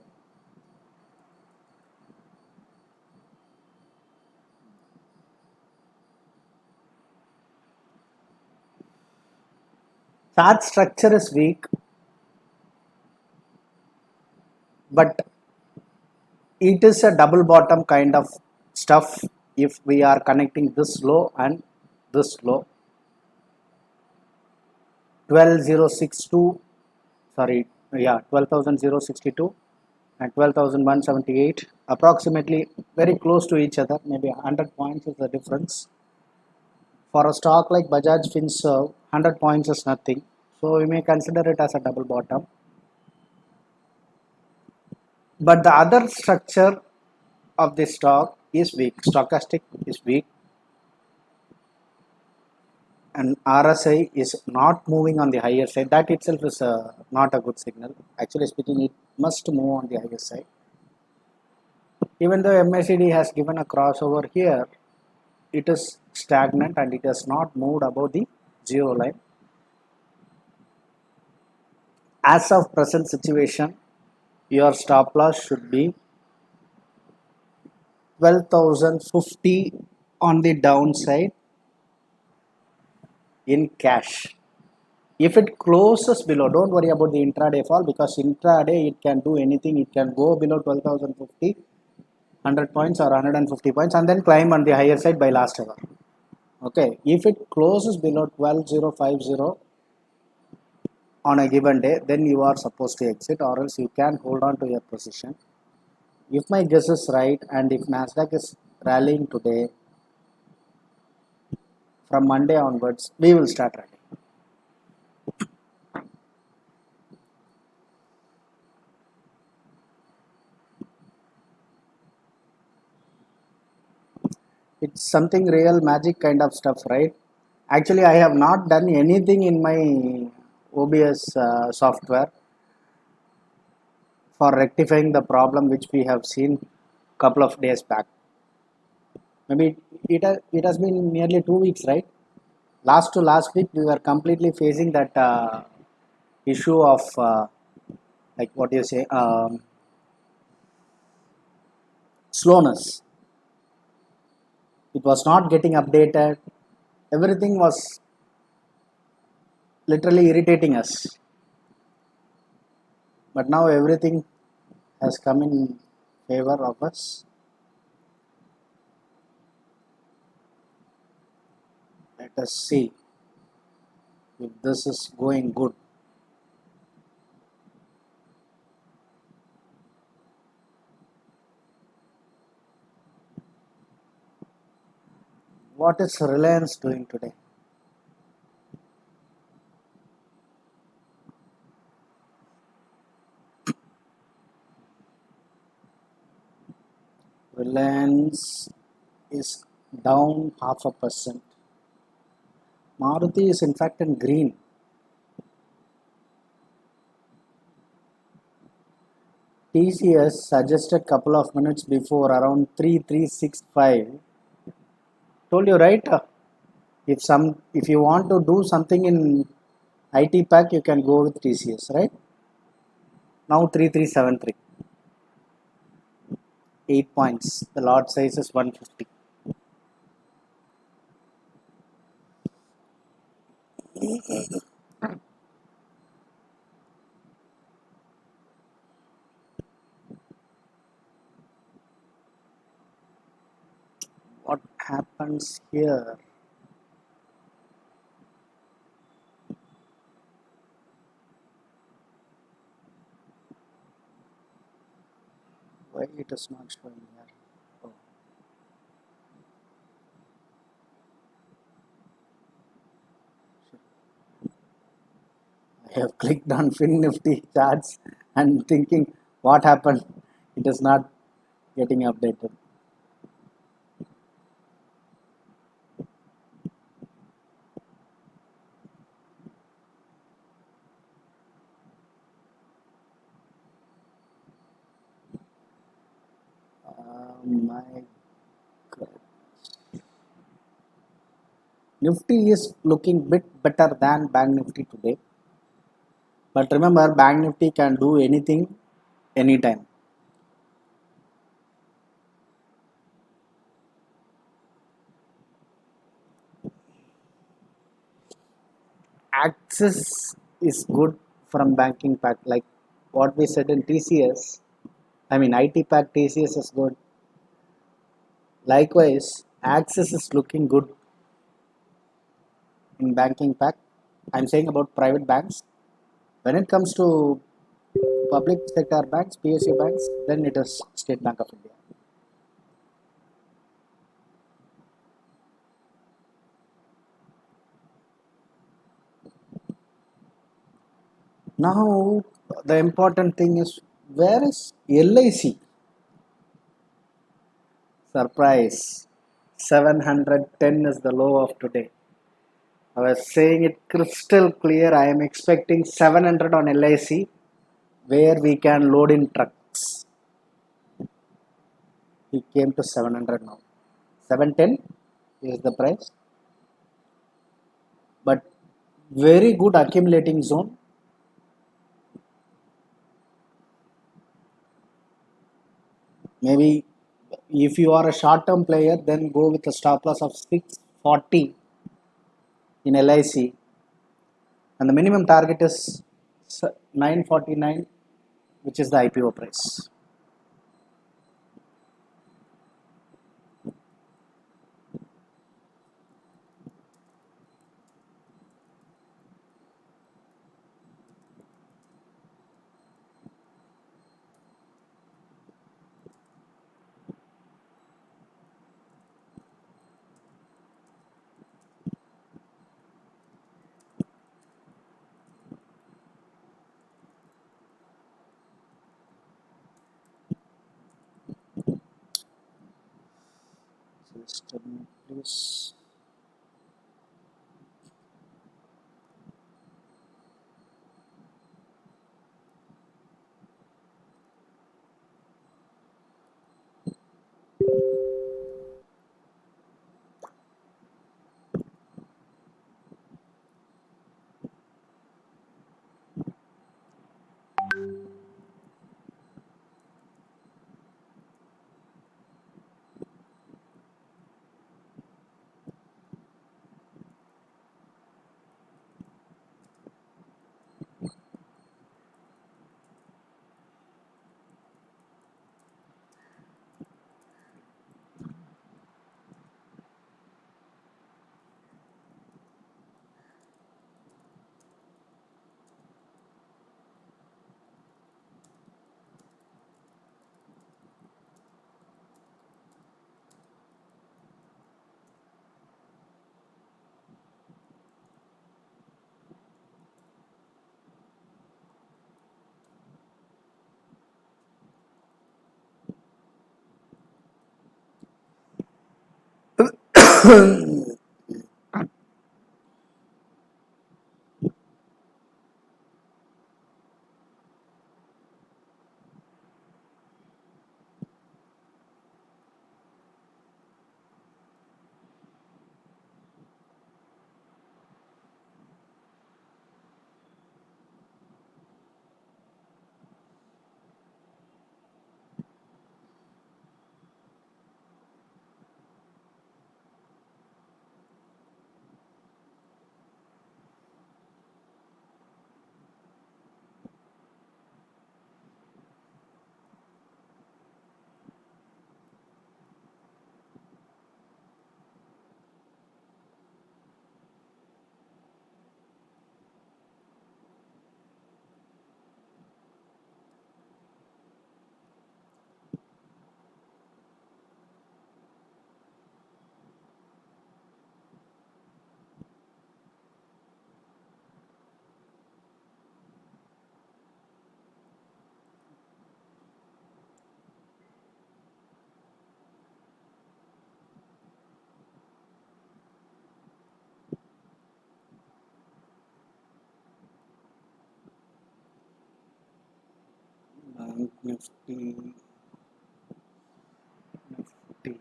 Chart structure is weak. but it is a double bottom kind of stuff if we are connecting this low and this low. 12062, sorry, yeah, 12062 and 12178, approximately very close to each other, maybe 100 points is the difference. For a stock like Bajaj Finserv, 100 points is nothing, so we may consider it as a double bottom. But the other structure of the stock is weak. Stochastic is weak, and RSI is not moving on the higher side. That itself is not a good signal. Actually speaking, it must move on the higher side. Even though MACD has given a crossover here, it is stagnant and it has not moved above the zero line. As of present situation, your stop loss should be 12,050 on the downside in cash. If it closes below, don't worry about the intraday fall, because intraday it can do anything. It can go below 12,050, 100 points or 150 points, and then climb on the higher side by last hour. Okay, if it closes below 12,050 on a given day, then you are supposed to exit, or else you can hold on to your position. If my guess is right, and if Nasdaq is rallying today, from Monday onwards, we will start rallying. It's something real magic kind of stuff, right? Actually, I have not done anything in my OBS software for rectifying the problem which we have seen couple of days back. Maybe it has been nearly 2 weeks, right? Last to last week, we were completely facing that issue of like what do you say, slowness. It was not getting updated. Everything was literally irritating us. But now everything has come in favor of us. Let us see if this is going good. What is Reliance doing today? Reliance is down 0.5%. Maruti is in fact in green. TCS suggested couple of minutes before around 3365. Told you, right? If you want to do something in IT pack, you can go with TCS, right? Now 3373. 8 points. The lot size is 150. What happens here? Why it is not showing here? Oh. I have clicked on FinNifty charts and thinking what happened. It is not getting updated. My God. Nifty is looking bit better than Bank Nifty today. But remember, Bank Nifty can do anything, anytime. Access is good from banking pack, like what we said in TCS. I mean, IT Pack TCS is good. Likewise, Axis is looking good in banking pack. I'm saying about private banks. When it comes to public sector banks, PSU banks, then it is State Bank of India. Now, the important thing is, where is LIC? Surprise. 710 is the low of today. I was saying it crystal clear. I am expecting 700 on LIC where we can load in trucks. He came to 700 now. 710 is the price. But very good accumulating zone. Maybe if you are a short term player, then go with a stop loss of 640 in LIC, and the minimum target is 949, which is the IPO price. System, please. Bank Nifty, Nifty,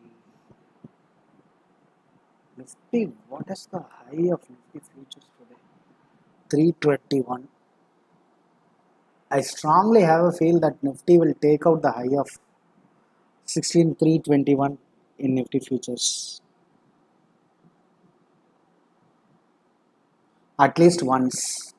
Nifty. What is the high of Nifty futures today? 321. I strongly have a feel that Nifty will take out the high of 16321 in Nifty futures at least once.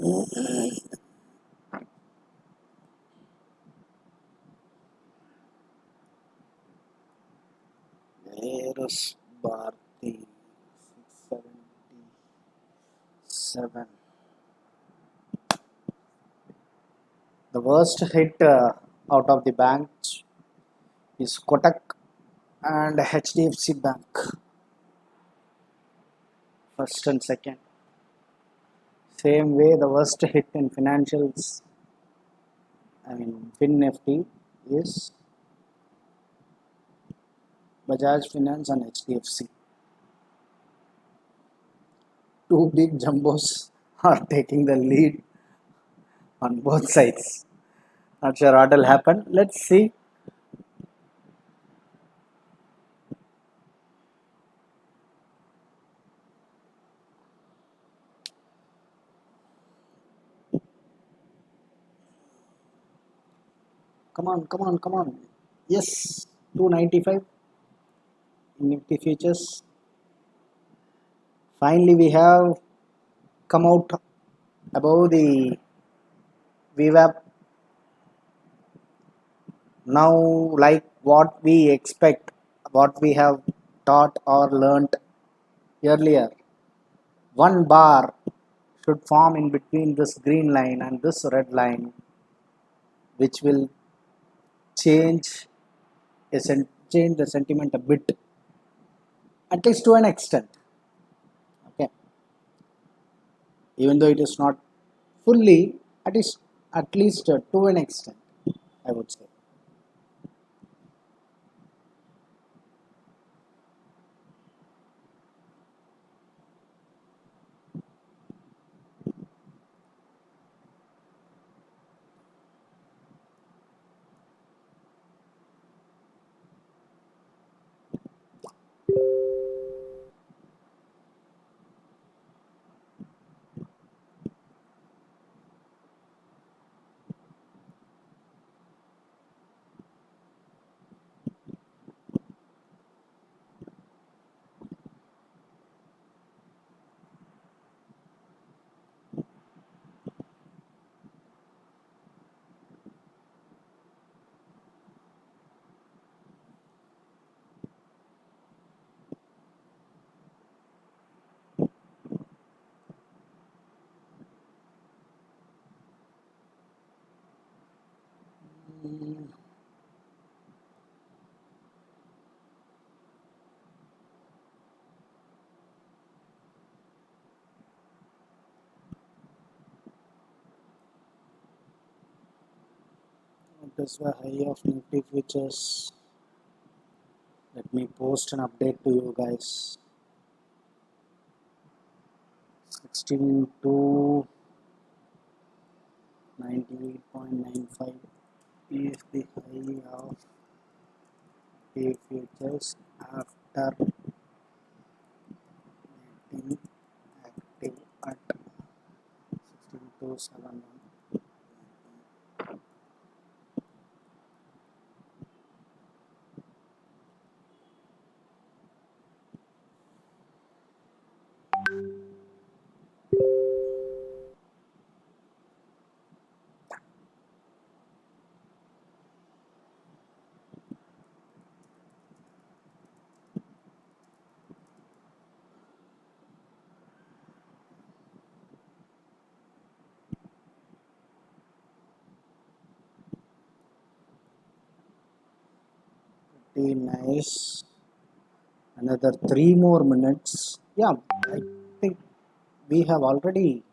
Where is Bharti? 677. The worst hit out of the banks is Kotak and HDFC Bank, first and second. Same way, the worst hit in financials, FinNifty, is Bajaj Finance and HDFC. Two big jumbos are taking the lead on both sides. Not sure what will happen. Let's see. Come on, come on, come on. Yes, 295 in Nifty futures. Finally, we have come out above the VWAP. Now, like what we expect, what we have taught or learnt earlier, one bar should form in between this green line and this red line, which will change change the sentiment a bit, at least to an extent. Okay, even though it is not fully, at least to an extent, I would say. What is the high of Nifty futures? Let me post an update to you guys. 16 to 98.95 is the high of the futures after getting active at 16 to 71. Pretty nice. Another 3 more minutes. Yeah, I think we have already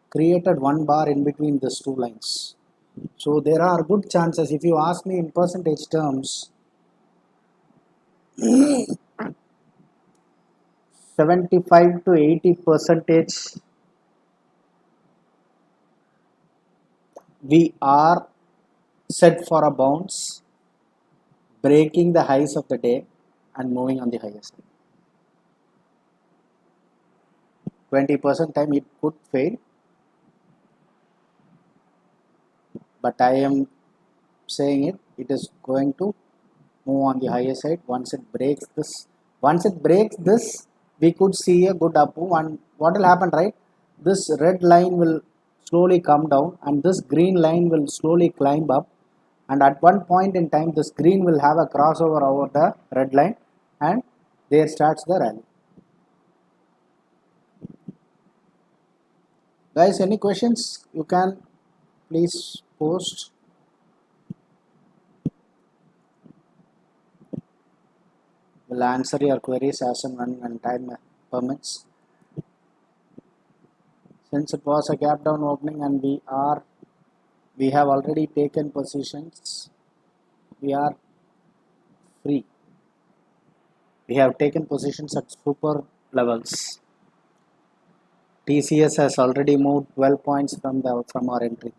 created one bar in between these two lines. So there are good chances. If you ask me in percentage terms, 75 to 80 percentage we are set for a bounce, breaking the highs of the day and moving on the higher side. 20% time it could fail, but I am saying it is going to move on the higher side once it breaks this. Once it breaks this, we could see a good up move, and what will happen, right? This red line will slowly come down, and this green line will slowly climb up, and at one point in time this green will have a crossover over the red line, and there starts the rally. Guys, any questions you can please post. We'll answer your queries as and when time permits. Since it was a gap down opening and we have already taken positions, we are free. We have taken positions at super levels. TCS has already moved 12 points from our entry.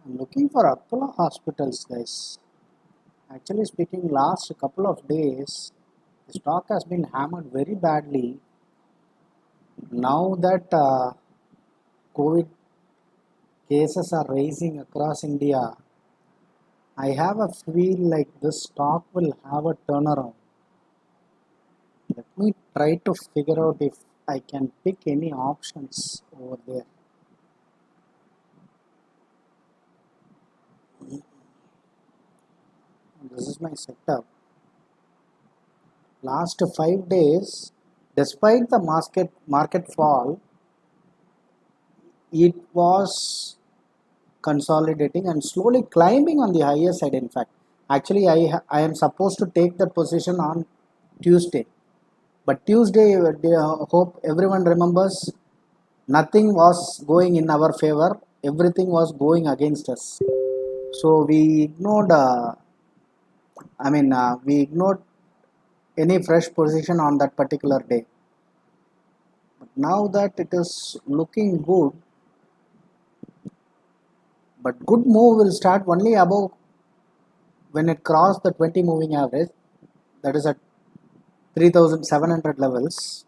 I'm looking for Apollo hospitals, guys. Actually speaking, last couple of days, the stock has been hammered very badly. Now that COVID cases are rising across India, I have a feel like this stock will have a turnaround. Let me try to figure out if I can pick any options over there. This is my setup. Last 5 days, despite the market fall, it was consolidating and slowly climbing on the higher side. In fact, actually, I am supposed to take that position on Tuesday, but Tuesday, hope everyone remembers, nothing was going in our favor. Everything was going against us. So we ignored. We ignored any fresh position on that particular day. But now that it is looking good, but good move will start only above when it crossed the 20 moving average, that is at 3700 levels.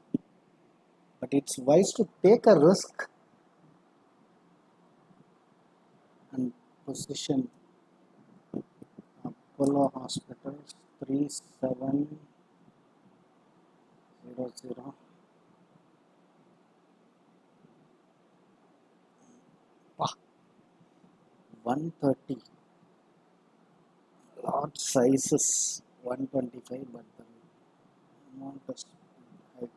But it's wise to take a risk and position Apollo Hospitals 3700. 130. Lot sizes 125, but the amount is high.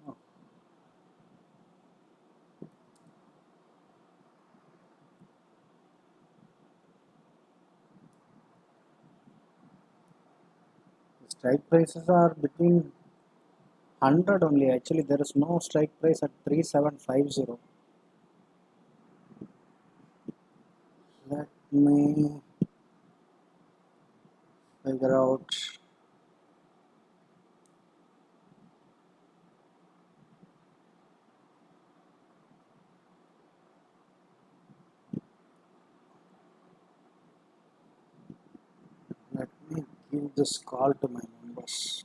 Oh, the strike prices are between 100 only. Actually, there is no strike price at 3750. Let me figure out. Let me give this call to my members.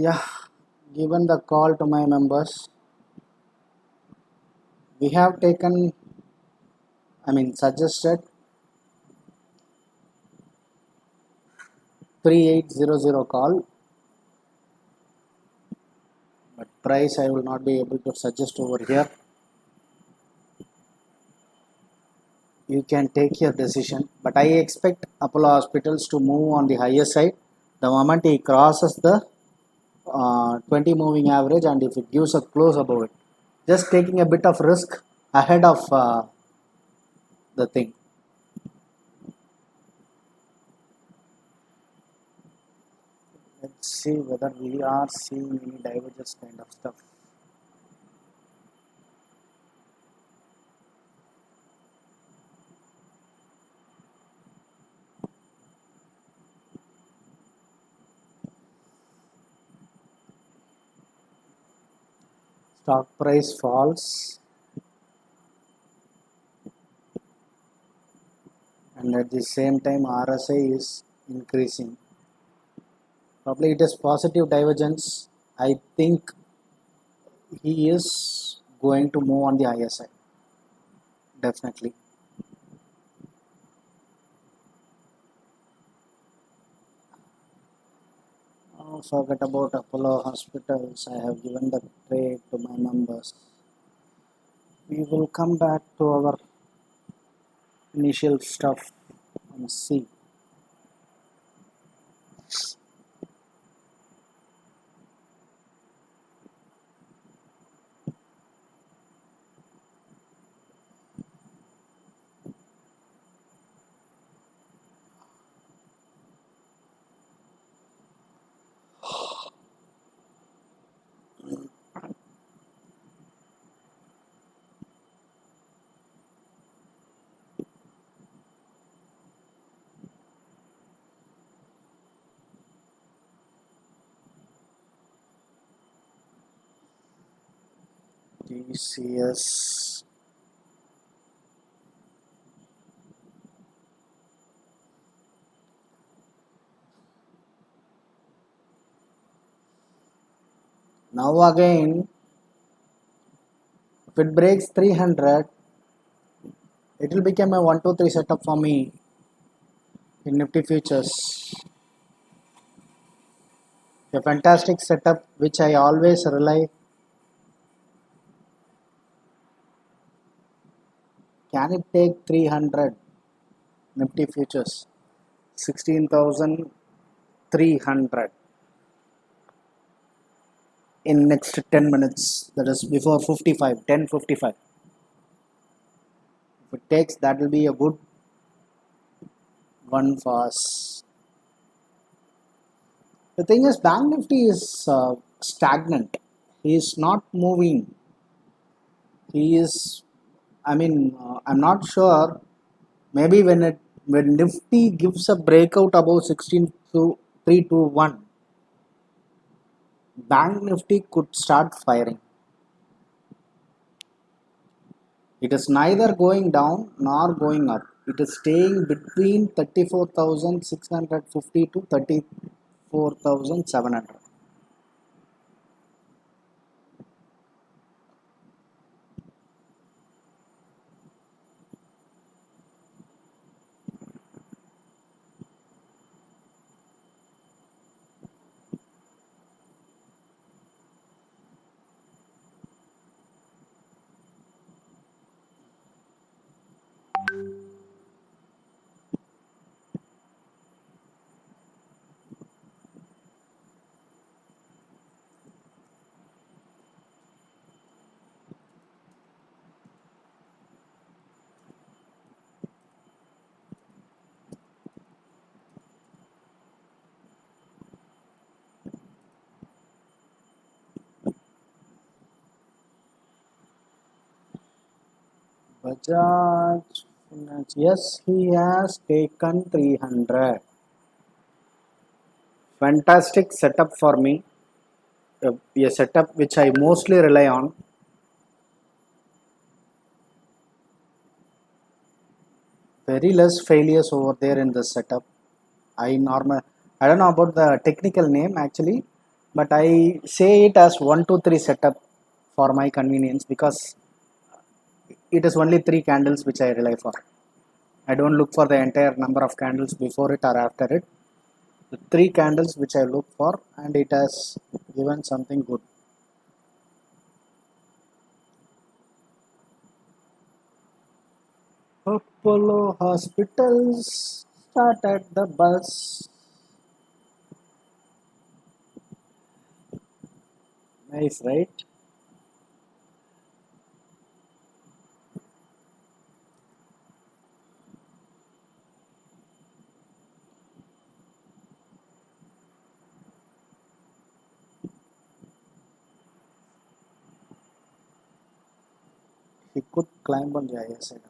Yeah, given the call to my members, we have taken, suggested 3800 call, but price I will not be able to suggest over here. You can take your decision, but I expect Apollo Hospitals to move on the higher side the moment he crosses the 20 moving average, and if it gives a close above it, just taking a bit of risk ahead of the thing. Let's see whether we are seeing any divergence kind of stuff. Stock price falls, and at the same time RSI is increasing. Probably it is positive divergence. I think he is going to move on the higher side, definitely. Oh, forget about Apollo Hospitals. I have given the trade to my members. We will come back to our initial stuff and see. TCS. Now again, if it breaks 300, it will become a 1 2 3 setup for me in Nifty Futures. A fantastic setup which I always rely. Can it take 300? Nifty Futures 16,300 in next 10 minutes, that is before 55, 10:55. If it takes, that will be a good one for us. The thing is, Bank Nifty is stagnant. He is not moving. He is, I'm not sure. Maybe when Nifty gives a breakout above 16 to 321, Bank Nifty could start firing. It is neither going down nor going up. It is staying between 34,650 to 34,700. Bajaj Finance, yes, he has taken 300. Fantastic setup for me. A setup which I mostly rely on. Very less failures over there in the setup. I don't know about the technical name actually. but I say it as 1 2 3 setup for my convenience, because it is only 3 candles which I rely for. I don't look for the entire number of candles before it or after it. The 3 candles which I look for, and it has given something good. Apollo Hospitals, start at the bus. Nice, right? He could climb on the higher side.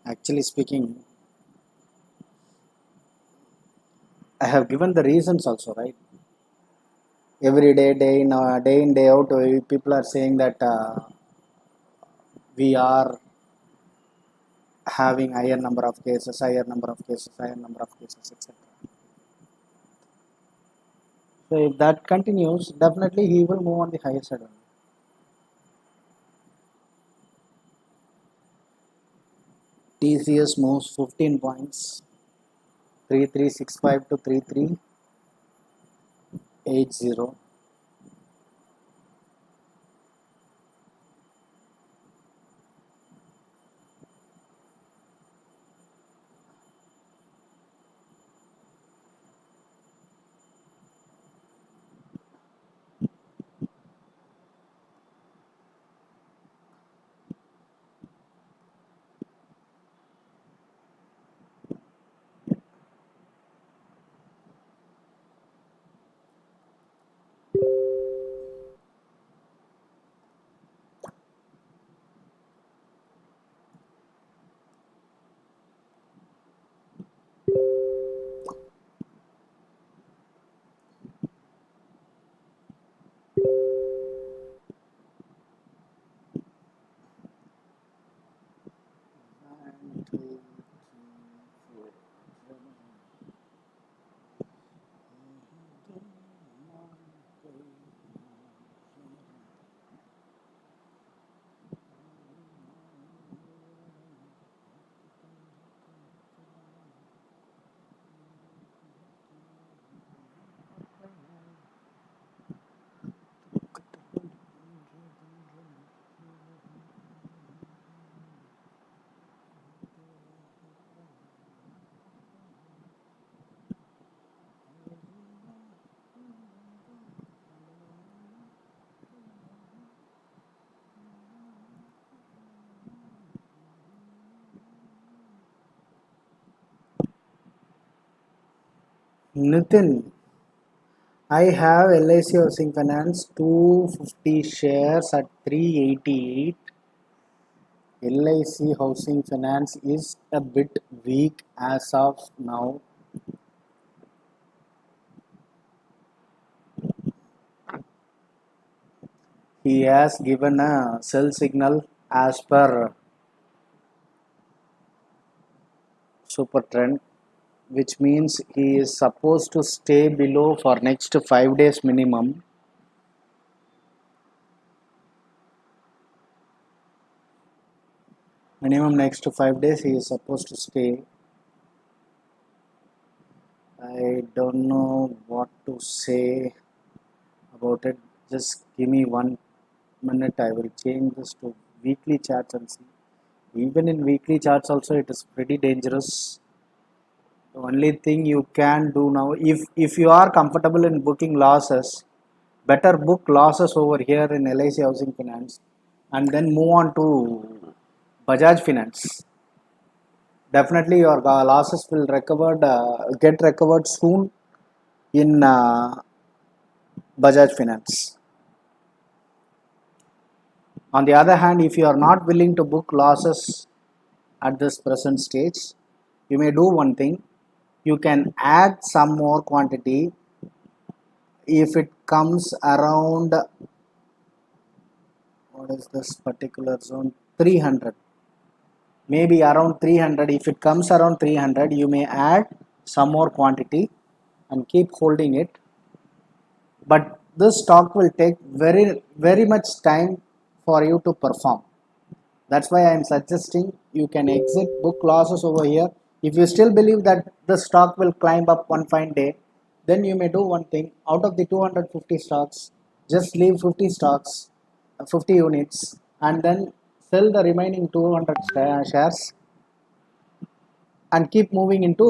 Actually speaking, I have given the reasons also, right? Every day, day in, day out, people are saying that we are having higher number of cases, higher number of cases, higher number of cases, etc. So if that continues, definitely he will move on the higher side only. TCS moves 15 points, 3365 to 3380. Nitin, I have LIC Housing Finance 250 shares at 388. LIC Housing Finance is a bit weak as of now. He has given a sell signal as per super trend, which means he is supposed to stay below for next 5 days minimum. Minimum next 5 days he is supposed to stay. I don't know what to say about it. Just give me 1 minute. I will change this to weekly charts and see. Even in weekly charts also it is pretty dangerous. The only thing you can do now, if you are comfortable in booking losses, better book losses over here in LIC Housing Finance and then move on to Bajaj Finance. Definitely your losses will get recovered soon in Bajaj Finance. On the other hand, if you are not willing to book losses at this present stage, you may do one thing. You can add some more quantity if it comes around, what is this particular zone, 300, maybe around 300. If it comes around 300, you may add some more quantity and keep holding it. But this stock will take very much time for you to perform. That's why I am suggesting you can exit, book losses over here. If you still believe that the stock will climb up one fine day, then you may do one thing. Out of the 250 stocks, just leave 50 stocks, 50 units, and then sell the remaining 200 shares and keep moving into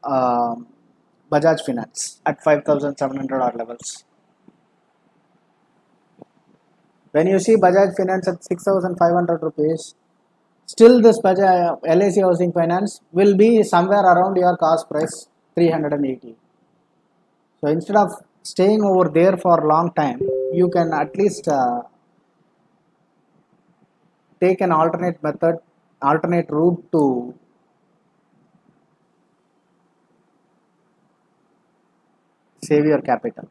um Bajaj Finance at 5,700 odd levels. When you see Bajaj Finance at 6,500 rupees, still this Bajaj LIC Housing Finance will be somewhere around your cost price 380. So instead of staying over there for a long time, you can at least take an alternate method, alternate route to save your capital.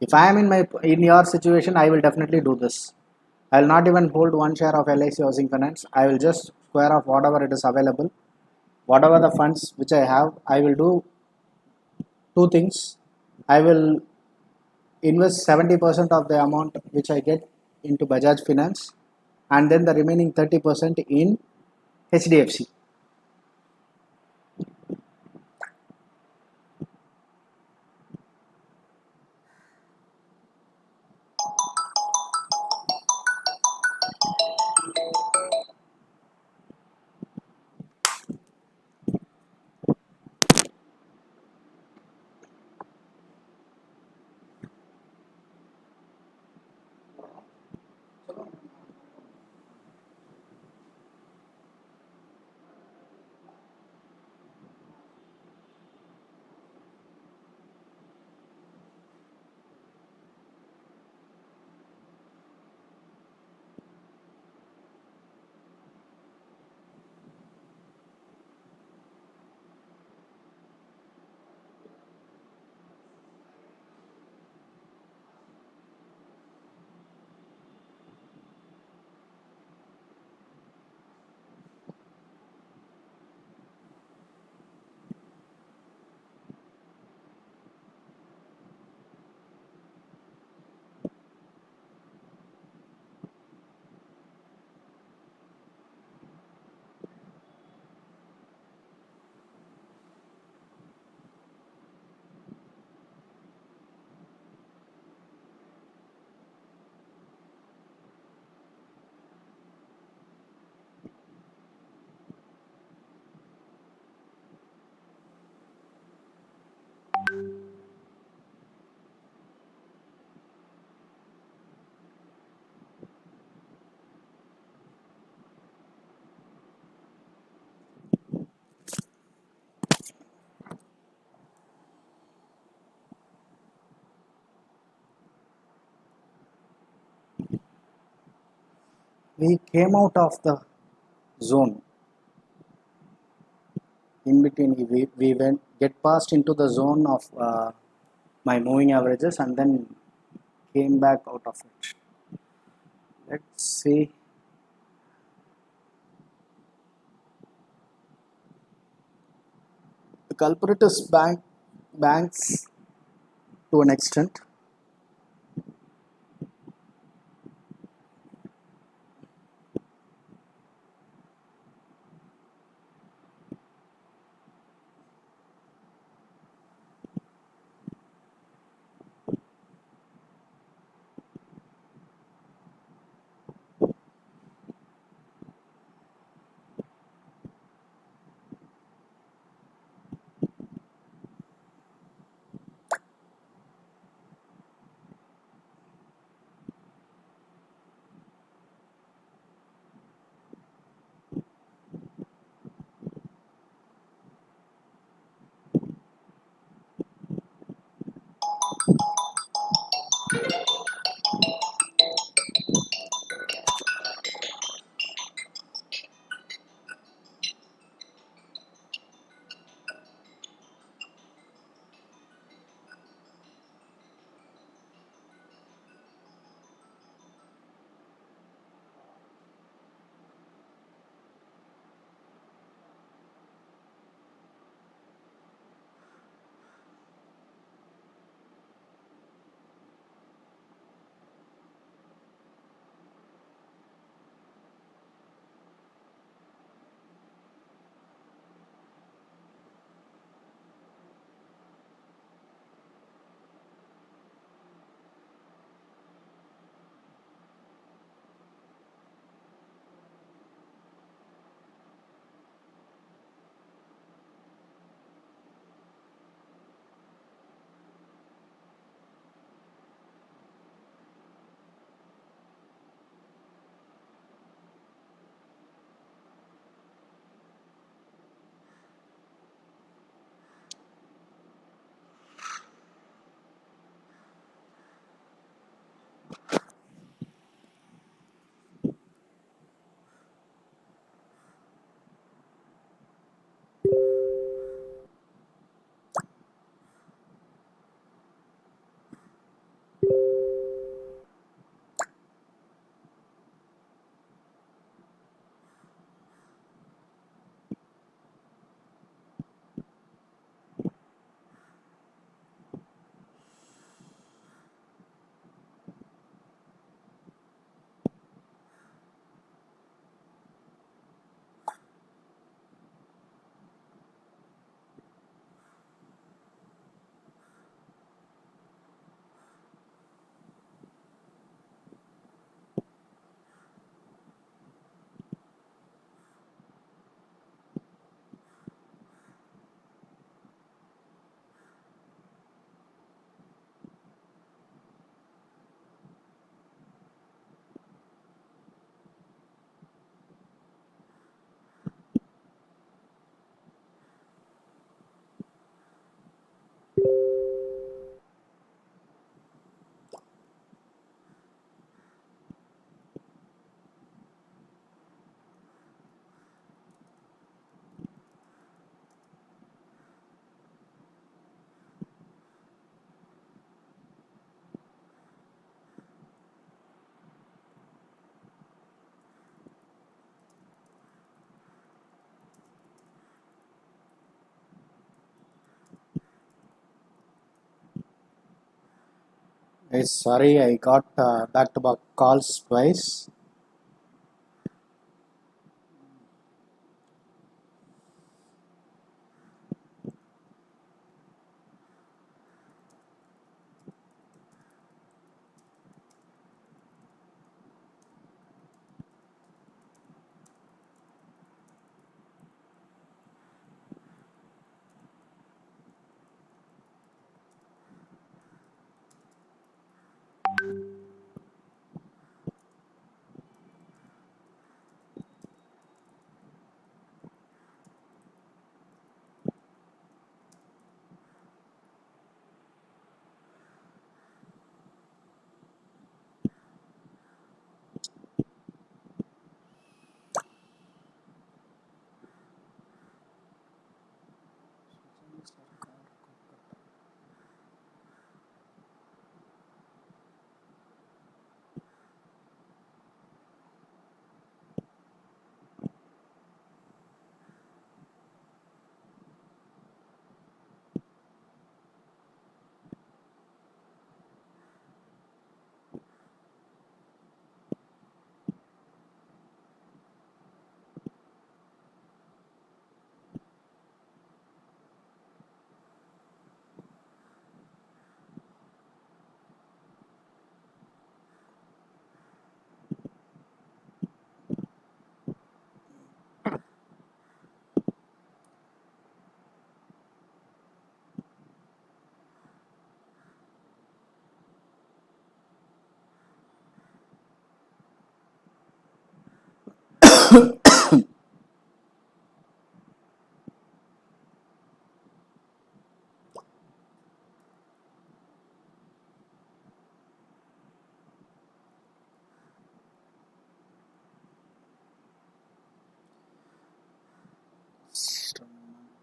If I am in your situation, I will definitely do this. I will not even hold one share of LIC Housing Finance. I will just square off whatever it is available, whatever the funds which I have. I will do two things. I will invest 70% of the amount which I get into Bajaj Finance, and then the remaining 30% in HDFC. We came out of the zone in between. We went get passed into the zone of my moving averages and then came back out of it. Let's see. The culprit is banks to an extent. Sorry, I got back-to-back calls twice.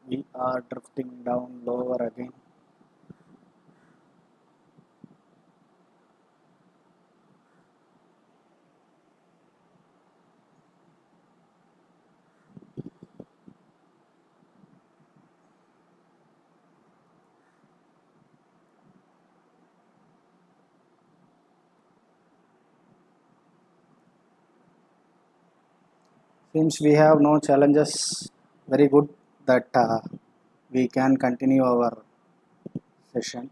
We are drifting down lower again. Since we have no challenges, very good that we can continue our session.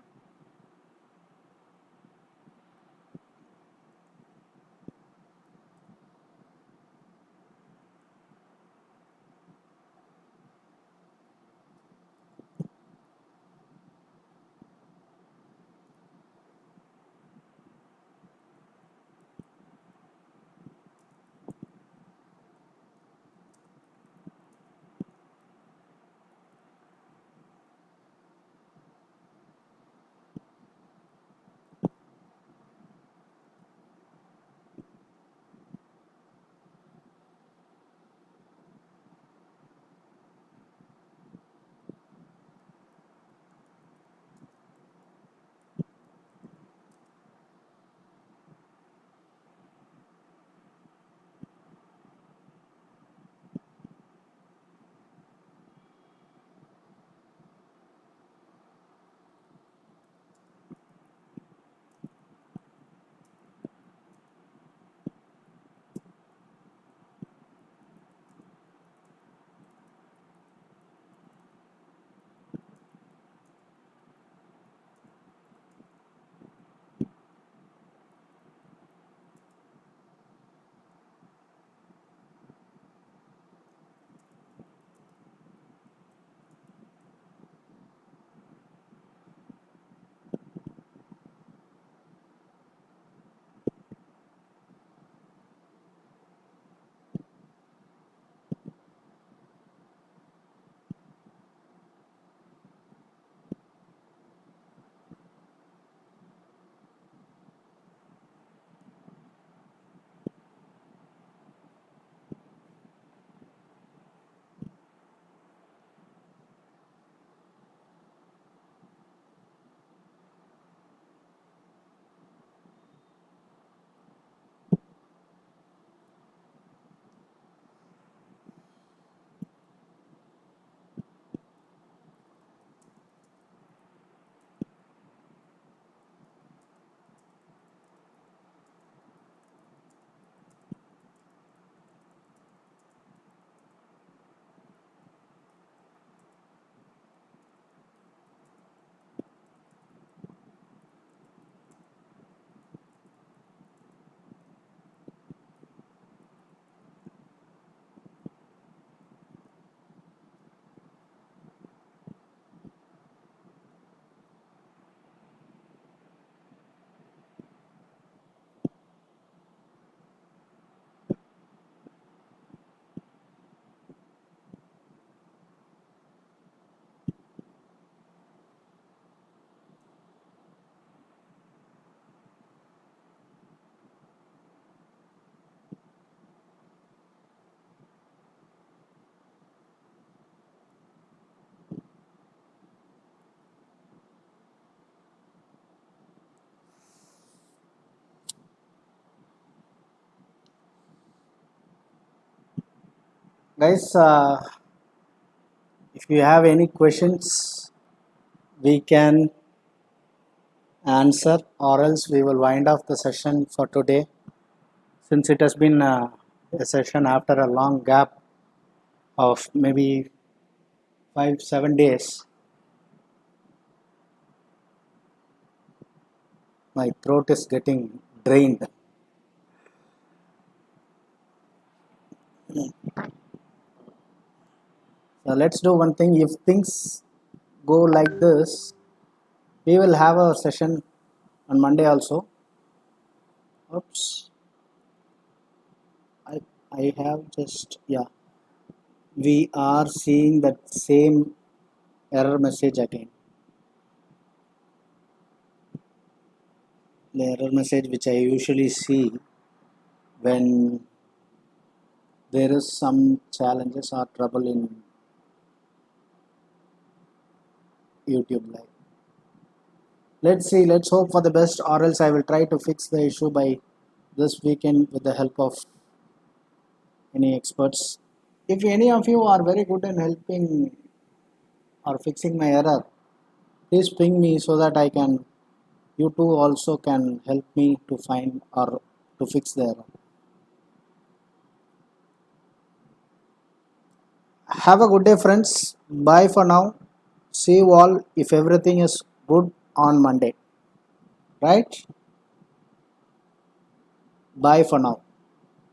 Guys, if you have any questions, we can answer, or else we will wind off the session for today, since it has been a session after a long gap of maybe 5-7 days. My throat is getting drained. So let's do one thing. If things go like this, we will have a session on Monday also. Oops. I have just, yeah. We are seeing that same error message again. The error message which I usually see when there is some challenges or trouble in YouTube Live. Let's see, let's hope for the best, or else I will try to fix the issue by this weekend with the help of any experts. If any of you are very good in helping or fixing my error, please ping me so that you too also can help me to find or to fix the error. Have a good day, friends. Bye for now. See you all if everything is good on Monday. Right? Bye for now.